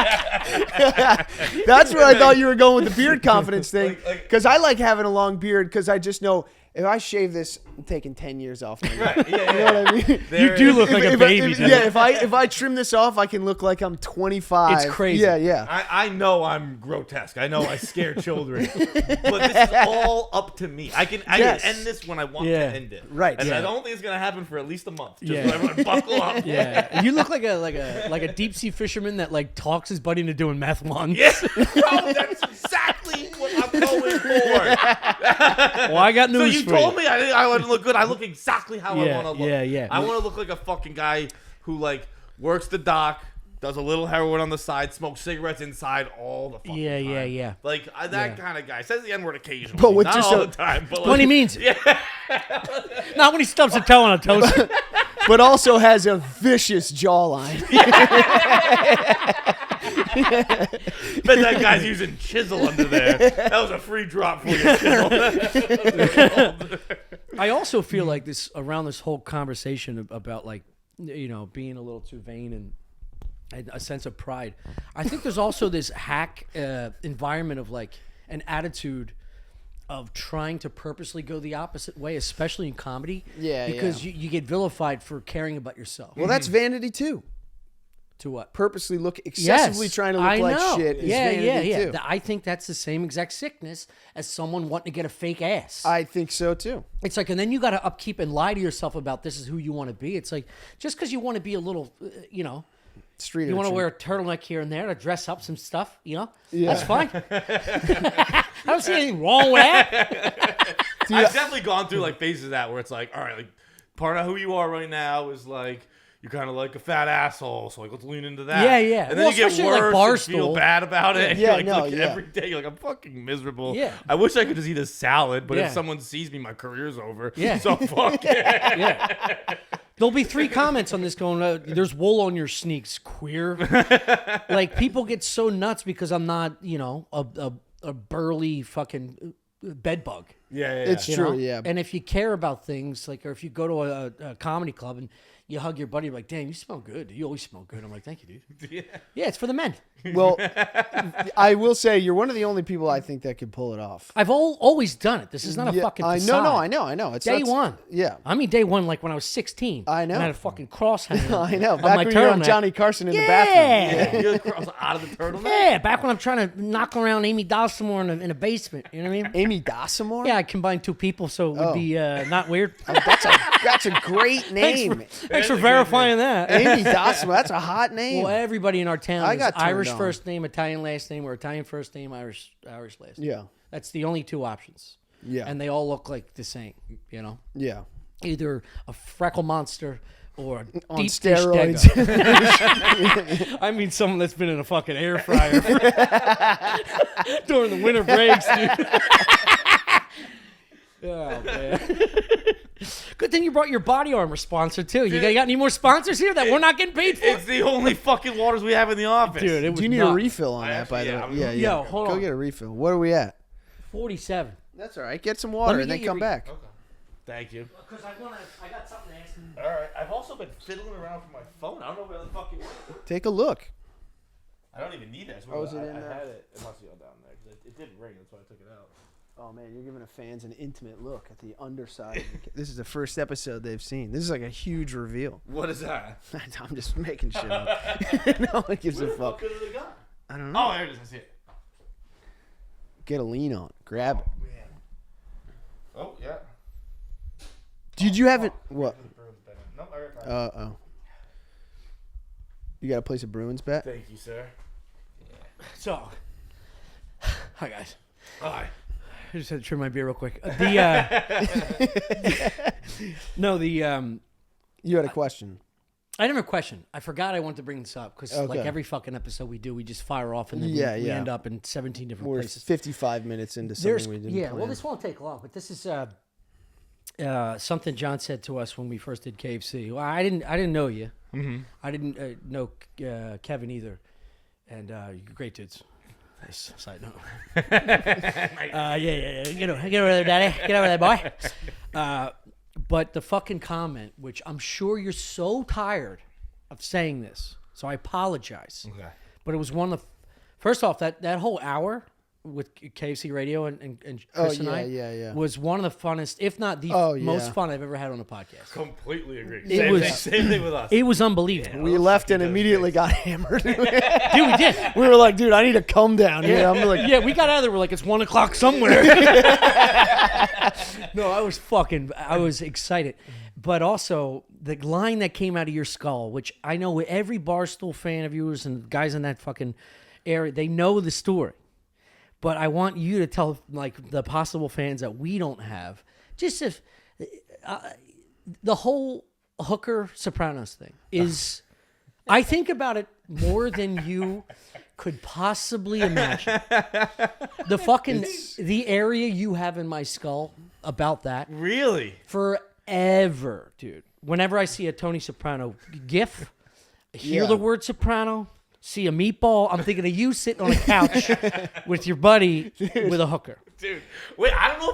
That's where I thought you were going with the beard confidence thing. Like- Because I like having a long beard because I just know if I shave this, I'm taking 10 years off. My Right. Yeah. You know what I mean? You do look like a baby, dude. Yeah, if I trim this off, I can look like I'm 25. It's crazy. Yeah. I know I'm grotesque. I know I scare children, but this is all up to me. I can Yes. end this when I want to Yeah. end it. Right, And yeah. I don't think it's gonna happen for at least a month. Just Yeah. so everyone buckle up. Yeah, you look like a deep sea fisherman that like talks his buddy into doing meth once. Yeah. Bro, that's exactly what I'm going for. Well, I got So news you for told you. me I wouldn't look good. I look exactly how I Yeah, want to look. yeah. I want to look like a fucking guy who like works the dock, does a little heroin on the side, smokes cigarettes inside all the fucking time. Yeah. Like that Yeah. kind of guy. Says the N-word occasionally, But with not just all a- the time. But When he like, means it. Not when he stubs a toe on a toaster. But also has a vicious jawline. bet that guy's using chisel under there. That was a free drop for you, chisel. I also feel like this around this whole conversation about like, being a little too vain and a sense of pride. I think there's also this hack environment of like an attitude of trying to purposely go the opposite way, especially in comedy. Yeah, because you get vilified for caring about yourself. Well, that's vanity too. To what? Purposely excessively trying to look I like know. shit is yeah, vanity too. I think that's the same exact sickness as someone wanting to get a fake ass. I think so too. It's like, and then you got to upkeep and lie to yourself about this is who you want to be. It's like, just because you want to be a little, Street you want to urchin. wear a turtleneck here and there to dress up some stuff, Yeah. that's fine. I don't see anything wrong with that. I've definitely gone through like phases of that where it's like, all right, like part of who you are right now is like you're kind of like a fat asshole, so like let's lean into that. Yeah. And then Well, you get especially, like, worse and feel Barstool. bad about it. And Yeah, you're like, look, every day you're like, I'm fucking miserable. Yeah. I wish I could just eat a salad, but Yeah. if someone sees me, my career's over. Yeah. So fuck it. Yeah. There'll be 3 comments on this going, there's wool on your sneaks, queer. Like, people get so nuts because I'm not, a burly fucking bed bug. Yeah. It's you true, know? yeah. And if you care about things, like, or if you go to a comedy club and you hug your buddy, you're like, damn, you smell good. You always smell good. I'm like, thank you, dude. Yeah, it's for the men. Well, I will say you're one of the only people I think that could pull it off. I've always done it. This is not a fucking facade. I know. It's day one. Yeah. I mean, day one, like when I was 16. I know. And I had a fucking cross hanging I know. on Back my when you were on turtleneck. Johnny Carson in the bathroom. You cross out of the turtleneck? Yeah, back when I'm trying to knock around Amy Dossamore in a basement. You know what I mean? Amy Dossamore? Yeah, I combined two people so it would be not weird. That's a great name. Thanks for verifying that. Amy Dossamore. That's a hot name. Well, everybody in our town is got turned Irish on. first name, Italian last name, or Italian first name, Irish last name. Yeah. That's the only two options. Yeah. And they all look like the same, you know? Yeah. Either a freckle monster or a On deep steroids. dish dego. I mean someone that's been in a fucking air fryer during the winter breaks, dude. Oh, man. Good thing you brought your body armor sponsor, too. You got any more sponsors here that we're not getting paid for? It's the only fucking waters we have in the office. Dude, it was Do you need nuts. a refill on that, by the way? Yeah. Yo, hold Go on. get a refill. What are we at? 47. That's all right. Get some water me and then get your come back. Okay. Thank you. Because I got something to ask you. All right. I've also been fiddling around with my phone. I don't know where the fuck it went. Take a look. I don't even need it. Oh, is it in I there? had it. It must be all down there. 'Cause it didn't ring. That's why I took it out. Oh, man, you're giving the fans an intimate look at the underside. This is the first episode they've seen. This is like a huge reveal. What is that? I'm just making shit up. No one gives a fuck. What is it got? I don't know. Oh, there it is. I see it. Get a lean on. Grab it. Man. Oh, yeah. Did you have it? What? Nope, I got it. Oh. You got to place a Bruins bet? Thank you, sir. So, hi, guys. Hi. I just had to trim my beer real quick. You had a question. I didn't have a question. I forgot I wanted to bring this up because, like Okay. every fucking episode we do, we just fire off and then we end up in 17 different We're places. 55 minutes into something we didn't plan. well, this won't take long, but this is something John said to us when we first did KFC. Well, I didn't know you. Mm-hmm. I didn't know Kevin either, and you're great dudes. Nice side note. Yeah. Get over there, Daddy. Get over there, boy. But the fucking comment, which I'm sure you're so tired of saying this, so I apologize. Okay. But it was one of the first off that whole hour with KFC Radio and Chris and I was one of the funnest, if not the most fun I've ever had on a podcast. Completely agree. Same thing with us. It was unbelievable. We left and immediately got hammered. Dude, we did. We were like, dude, I need to come down here. I'm like, Yeah, we got out of there. We're like, it's 1 o'clock somewhere. No, I was excited. But also, the line that came out of your skull, which I know every Barstool fan of yours and guys in that fucking area, they know the story. But I want you to tell, like, the possible fans that we don't have, just if the whole hooker Sopranos thing is, I think about it more than you could possibly imagine. The area you have in my skull about that. Really? Forever, dude. Whenever I see a Tony Soprano gif, hear the word Soprano, see a meatball, I'm thinking of you sitting on a couch with your buddy with a hooker. Dude, wait, I don't know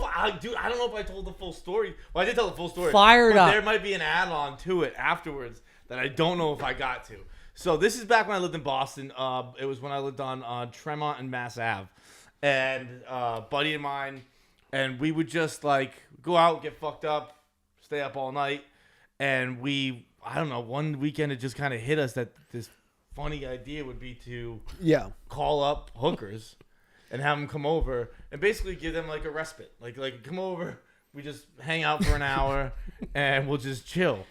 if I told the full story. Well, I did tell the full story. Fired up. There might be an add-on to it afterwards that I don't know if I got to. So this is back when I lived in Boston. It was when I lived on Tremont and Mass Ave. And a buddy of mine, and we would just, like, go out, get fucked up, stay up all night. And I don't know, one weekend it just kind of hit us that this funny idea would be to call up hookers and have them come over and basically give them like a respite. Like come over, we just hang out for an hour and we'll just chill.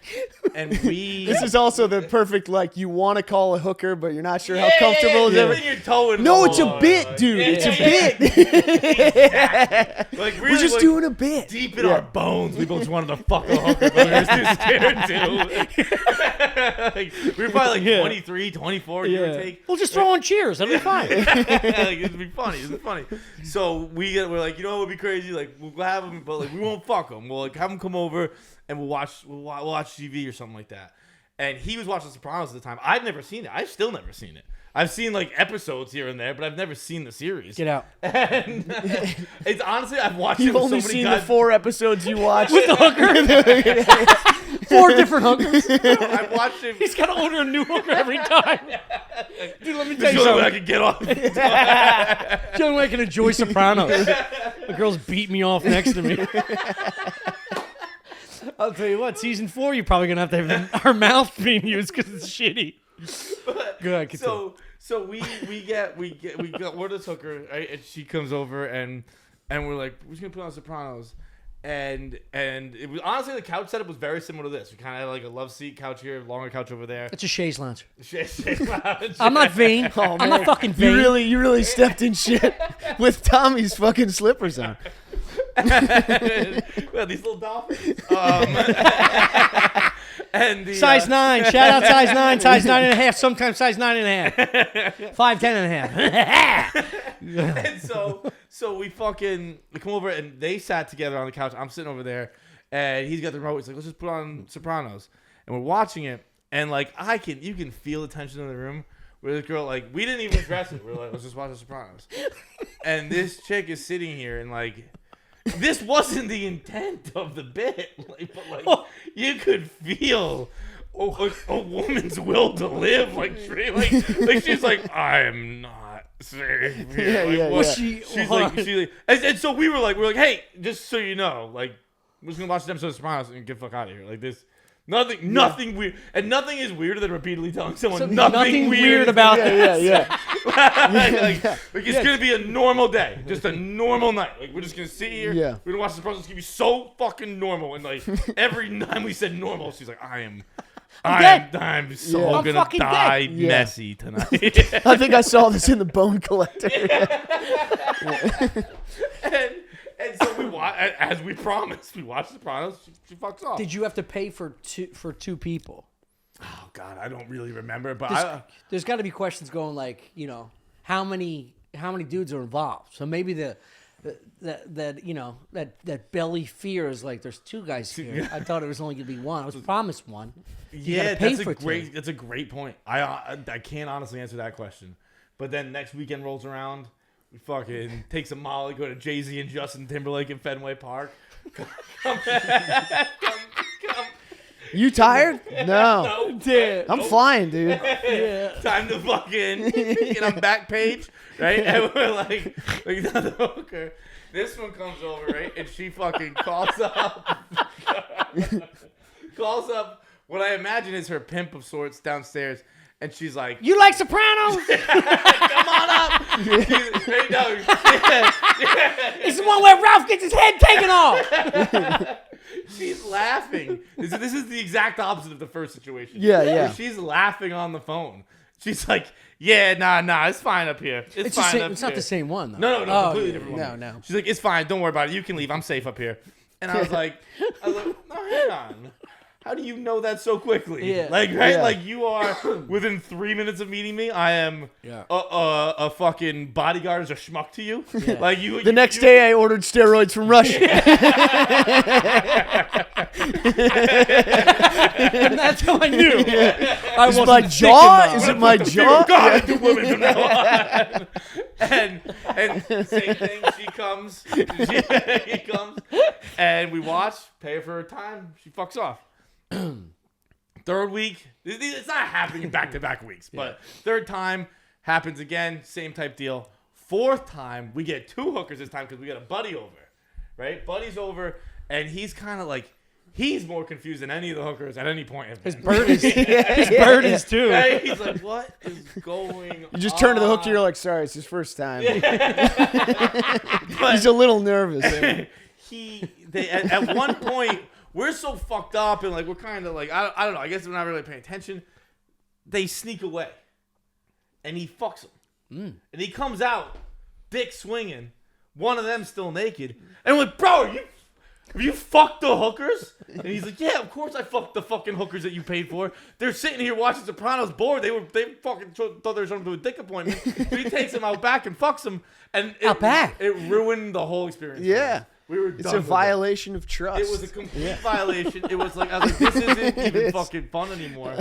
And this is also the perfect, like, you want to call a hooker, but you're not sure how comfortable it is. You're towing No, it's a bit, dude. It's a bit. Exactly. Like, really, we're just doing a bit. Deep in our bones, we both wanted to fuck a hooker, but we were too scared to. Like, we were probably like 23, 24, give or take. We'll just throw on cheers. That'll be fine. Like, it'd be funny. So we're like, you know what would be crazy? Like, we'll have them, but like we won't fuck them. We'll like have them come over and we'll watch TV or something like that. And he was watching Sopranos at the time. I'd never seen it. I've still never seen it. I've seen like episodes here and there, but I've never seen the series. Get out. And it's honestly, I've watched You've it with only so many seen guys. the 4 episodes you watched. With the hooker. 4 different hookers. I've watched it. He's got to order a new hooker every time. Dude, let me tell This you is the only way I something. can get off. The only way I can enjoy Sopranos. The girls beat me off next to me. I'll tell you what, season 4, you're probably going to have her mouth being used because it's shitty. Good, continue. So we order this hooker, right? And she comes over and we're like, we're just gonna put on Sopranos, and it was honestly the couch setup was very similar to this. We kind of had like a love seat couch here, longer couch over there. It's a chaise lounge. Chaise I'm not vain. Oh, I'm not fucking vain. You really stepped in shit with Tommy's fucking slippers on. Well, these little dolphins. And the, Size 9. Shout out size 9. Size 9.5. Sometimes size 9.5. 5, 10.5. And so we come over and they sat together on the couch. I'm sitting over there, and he's got the remote. He's like, let's just put on Sopranos, and we're watching it, and like you can feel the tension in the room. Where the girl, like, we didn't even address it. We're like, let's just watch the Sopranos, and this chick is sitting here and like. This wasn't the intent of the bit, you could feel a woman's will to live, like she's like, I'm not safe here. And so we're like, hey, just so you know, like, we're just gonna watch an episode of Sopranos and get the fuck out of here, like this. Nothing weird, and nothing is weirder than repeatedly telling someone nothing weird about this. It's gonna be a normal day, just a normal night. Like we're just gonna sit here, we're gonna watch the Sopranos. It's gonna be so fucking normal, and like every time we said normal, she's like, I'm so gonna die messy tonight. I think I saw this in the Bone Collector. And so we watch, as we promised, we watched Sopranos. She fucks off. Did you have to pay for two people? Oh God, I don't really remember, but there's got to be questions going like, how many dudes are involved? So maybe that belly fear is like there's 2 guys here. I thought it was only gonna be 1. I was promised 1. That's a great point. I can't honestly answer that question. But then next weekend rolls around. We fucking take some Molly, go to Jay-Z and Justin Timberlake in Fenway Park. Come. You tired? No. I'm flying, dude. Yeah. Time to fucking get on back page, right? And we're like the hooker. This one comes over, right? And she fucking calls up what I imagine is her pimp of sorts downstairs. And she's like, "You like Sopranos? Come on up." It's the one where Ralph gets his head taken off. She's laughing. This is the exact opposite of the first situation. Yeah. She's laughing on the phone. She's like, "Yeah, nah, it's fine up here. It's fine up here." It's not the same one, though. No, completely different one. No. She's like, "It's fine. Don't worry about it. You can leave. I'm safe up here." And I was like, "No, hang on. How do you know that so quickly?" Yeah. Like you are within 3 minutes of meeting me. I am a fucking bodyguard as a schmuck to you. Yeah. Like you. The next day, I ordered steroids from Russia. And that's how I knew. I Is it my jaw? Is it my jaw? God, do women from now on. And same thing. She comes, and we watch. Pay her for her time. She fucks off. 3rd week, it's not happening back-to-back weeks, but 3rd time happens again, same type deal. 4th time, we get 2 hookers this time because we got a buddy over, right? Buddy's over, and he's kind of like, he's more confused than any of the hookers at any point. His bird is too. Right? He's like, what is going on? You just turn to the hooker, you're like, sorry, it's his first time. He's a little nervous. At one point, we're so fucked up and like we're kind of like I don't know. I guess we're not really paying attention. They sneak away, and he fucks them, and he comes out, dick swinging. One of them still naked, and I'm like, bro, have you fucked the hookers? And he's like, yeah, of course I fucked the fucking hookers that you paid for. They're sitting here watching Sopranos bored. They fucking thought they were going to do a dick appointment. So he takes them out back and fucks them, and it ruined the whole experience. Yeah. We were It's done a with violation of trust. It was a complete violation. It was like, I was like, this isn't even fucking fun anymore.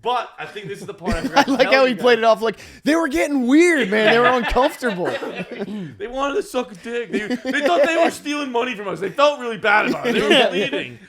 But I think this is the part I forgot I like how he played it off like they were getting weird, man. They were uncomfortable. They wanted to suck a dick. They thought they were stealing money from us. They felt really bad about it. They were bleeding.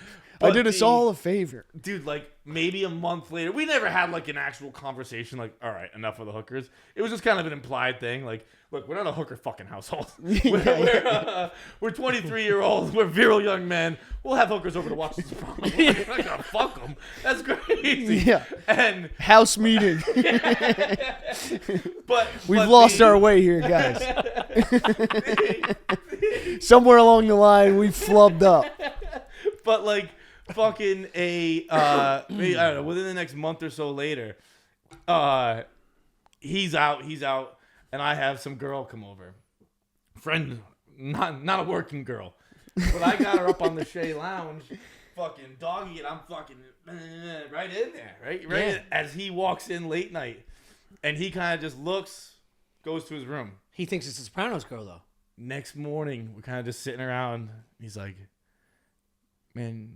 I did us all a favor. Dude, like, maybe a month later, we never had, like, an actual conversation, like, all right, enough of the hookers. It was just kind of an implied thing. Like, look, we're not a hooker fucking household. We're 23-year-olds. We're virile young men. We'll have hookers over to watch this problem. We're not going to fuck them. That's crazy. Yeah. And house meeting. but We've lost our way here, guys. Somewhere along the line, we flubbed up. But, like, fucking I don't know, within the next month or so later, he's out, and I have some girl come over. Friend, not a working girl. But I got her up on the Shea Lounge, fucking doggy, and I'm fucking right in there, right in, as he walks in late night. And he kind of just looks, goes to his room. He thinks it's a Sopranos girl, though. Next morning, we're kind of just sitting around. He's like, man,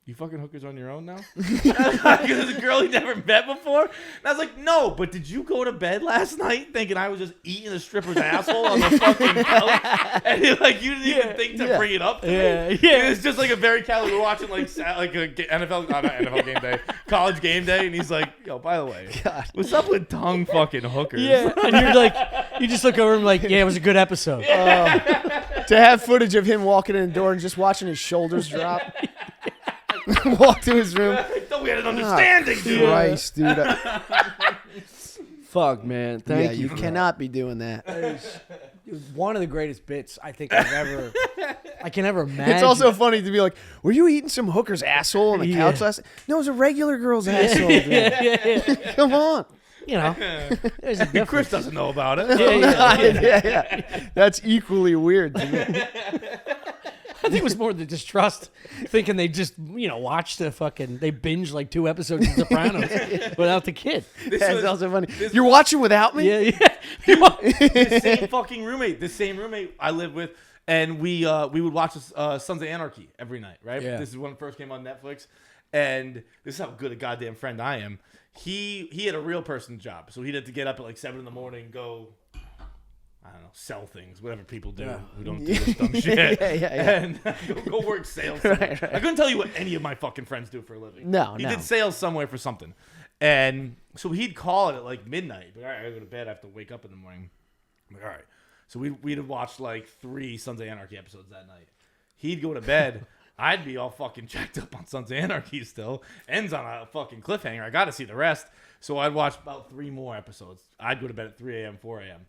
you fucking hookers on your own now? Because there's a girl he never met before. And I was like, no, but did you go to bed last night thinking I was just eating a stripper's asshole on the fucking couch? And you didn't even think to bring it up to me? Yeah. It's just like a very casual. We're watching like a NFL game day, college game day, and he's like, yo, by the way, God, what's up with tongue fucking hookers? Yeah. And you're like, you just look over him like, yeah, it was a good episode. To have footage of him walking in the door and just watching his shoulders drop. Walk to his room. I thought we had an understanding, dude. Christ, dude. Fuck, man. Thank you. You cannot be doing that. It was one of the greatest bits I think I've ever. I can ever imagine. It's also funny to be like, were you eating some hooker's asshole on the couch last night? No, it was a regular girl's asshole. Dude. Come on. You know, there's a difference. Chris doesn't know about it. Yeah. That's equally weird to me. I think it was more the distrust, thinking they just, watched they binged like 2 episodes of Sopranos without the kid. That's also funny. You're watching without me? Yeah. The same roommate I lived with, and we would watch Sons of Anarchy every night, right? Yeah. This is when it first came on Netflix, and this is how good a goddamn friend I am. He had a real person job, so he'd have to get up at like 7 a.m, go, I don't know, sell things, whatever people do who don't do this dumb shit. And go work sales. Right. I couldn't tell you what any of my fucking friends do for a living. He did sales somewhere for something. And so he'd call it at like midnight. But all right, I gotta go to bed. I have to wake up in the morning. I'm like, all right. So we'd have watched like 3 Sons of Anarchy episodes that night. He'd go to bed. I'd be all fucking checked up on Sons of Anarchy still. Ends on a fucking cliffhanger. I got to see the rest. So I'd watch about 3 more episodes. I'd go to bed at 3 a.m., 4 a.m.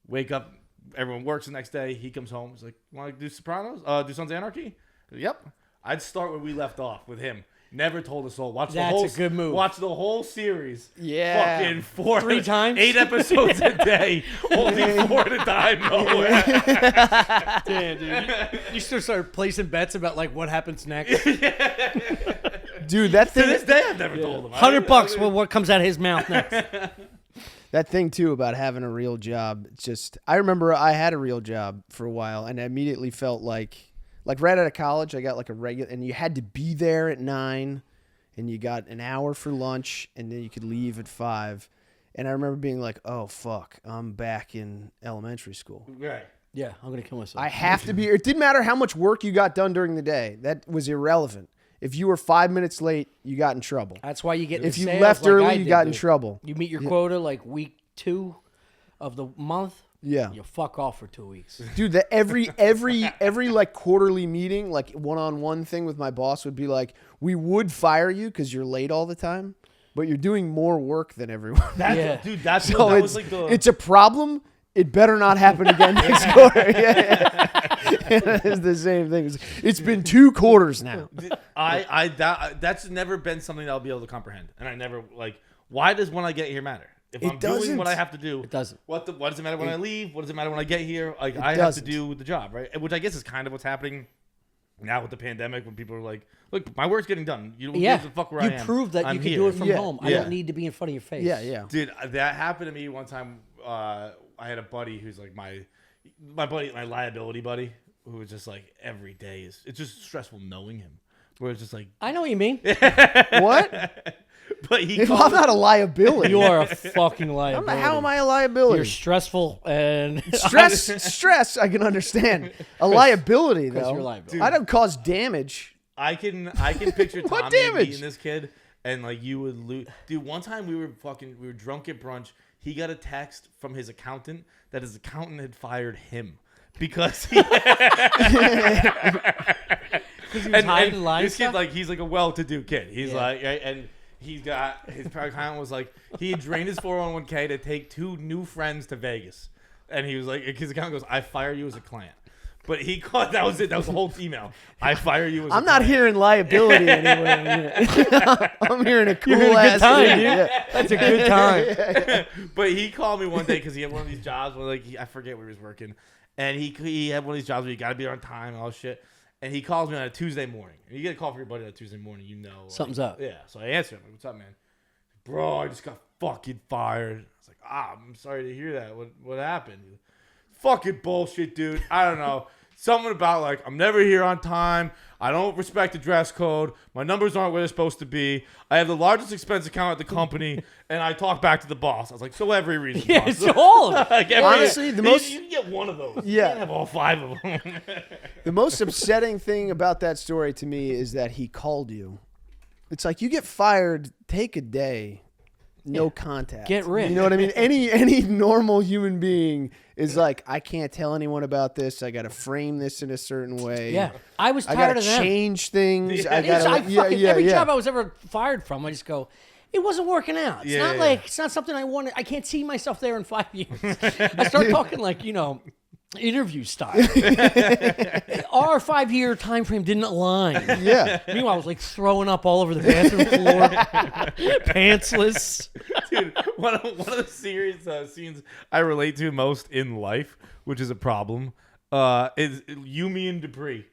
Wake up. Everyone works the next day. He comes home. He's like, want to do Sopranos? Do Sons of Anarchy? Yep. I'd start where we left off with him. Never told a soul. That's a good move. Watch the whole series. Yeah. Fucking 3 times? 8 episodes a day. Only 4 at a time. No. Damn, dude. You still start placing bets about like what happens next. Dude, that thing. To this day, I've never told him. $100. Well, what comes out of his mouth next? That thing too about having a real job. It's just, I remember I had a real job for a while, and I immediately felt like right out of college, I got like a regular, and you had to be there at 9, and you got an hour for lunch, and then you could leave at 5. And I remember being like, oh fuck, I'm back in elementary school. Right. Yeah, I'm gonna kill myself. I have to be. It didn't matter how much work you got done during the day. That was irrelevant. If you were 5 minutes late, you got in trouble. That's why you get. If you left early, you got in trouble. You meet your quota like week 2 of the month. Yeah. You fuck off for 2 weeks. Dude, every like quarterly meeting, like one-on-one thing with my boss would be like, we would fire you because you're late all the time, but you're doing more work than everyone. Dude, that's so that was like the. It's a problem. It better not happen again next quarter. It's the same thing. It's been 2 quarters now. That's never been something that I'll be able to comprehend, and I never like. Why does when I get here matter? If I'm doing what I have to do, it doesn't. What does it matter when I leave? What does it matter when I get here? Like I have to do the job, right? Which I guess is kind of what's happening now with the pandemic, when people are like, "Look, my work's getting done. You don't give a fuck where I am. You prove that you can do it from home. I don't need to be in front of your face." Yeah. Dude, that happened to me one time. I had a buddy who's like my buddy, my liability buddy. who was just like every day it's just stressful knowing him. Where it's just like I know what you mean. What? But he If I'm not a liability. You are a fucking liability. How am I a liability? You're stressful and Stress, I can understand. A liability, though. you're a liability. I don't cause damage. I can picture What Tommy damage? beating this kid, and like you would lose. Dude, one time we were drunk at brunch. He got a text from his accountant that his accountant had fired him because he. This kid, like, he's like a well-to-do kid. He's like, and he's got his accountant was like, he had drained his 401k to take 2 new friends to Vegas, and he was like, his accountant goes, "I fire you as a client." But he caught that was it. That was the whole email. I fire you as I'm not hearing liability anyway. I'm hearing a cool ass time, dude. Yeah. That's a good time. But he called me one day because he had one of these jobs where I forget where he was working, and he had one of these jobs where you got to be there on time and all this shit. And he calls me on a Tuesday morning. And you get a call from your buddy on a Tuesday morning, you know. Something's up. Yeah. So I answer him. Like, "What's up, man?" "Bro, I just got fucking fired." I was like, "I'm sorry to hear that. What happened?" "Fucking bullshit, dude. I don't know. Something about like, I'm never here on time. I don't respect the dress code. My numbers aren't where they're supposed to be. I have the largest expense account at the company, and I talk back to the boss." I was like, "So every reason." Yeah, boss." it's all of it. Like, Honestly, the most- you can get one of those. Yeah. You can't have all 5 of them. The most upsetting thing about that story to me is that he called you. It's like, you get fired, take a day, no contact. Get rid. You know what I mean? Any normal human being is like, I can't tell anyone about this. I got to frame this in a certain way. Yeah, I was I tired got of to them. change things. I It's- got to. every job I was ever fired from, I just go, it wasn't working out. It's Yeah, not yeah. like it's not something I wanted. I can't see myself there in 5 years. I start talking like interview style. Our 5-year time frame didn't align. Yeah. Meanwhile, I was like throwing up all over the bathroom floor, pantsless. Dude, one of the serious scenes I relate to most in life, which is a problem, is You, Me, and Dupree.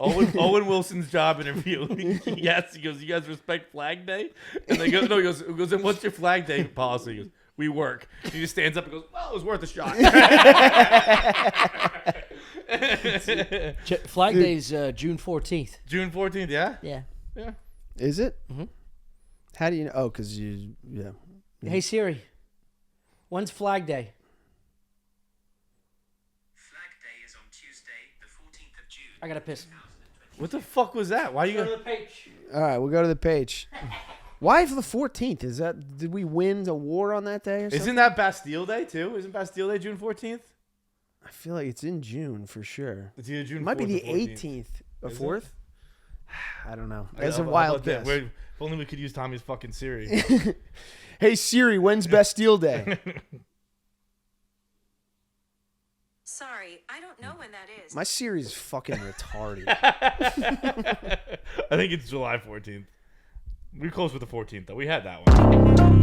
Owen Wilson's job interview. Yes, he goes, "You guys respect Flag Day?" And they go, "No." He goes, "And what's your Flag Day policy?" He goes, "We work." He just stands up and goes, "Well, it was worth a shot." Flag Day's June 14th. June 14th, yeah? Yeah. Yeah. Is it? Mm-hmm. How do you know? Oh, because you, yeah. Hey Siri, when's Flag Day? Flag Day is on Tuesday, the 14th of June. I gotta piss. What the fuck was that? Why you Go to going the page. All right, we'll go to the page. Why for the 14th? Is that, did we win a war on that day or something? Isn't that Bastille Day, too? Isn't Bastille Day June 14th? I feel like it's in June for sure. It's either June It might be 4th the or 14th. 18th or Is it? 4th. I don't know. How That's a about wild that? guess. If only we could use Tommy's fucking Siri. Hey Siri, when's Bastille Day? Sorry, I don't know when that is. My Siri's fucking retarded. I think it's July 14th. We're close with the 14th, though. We had that one.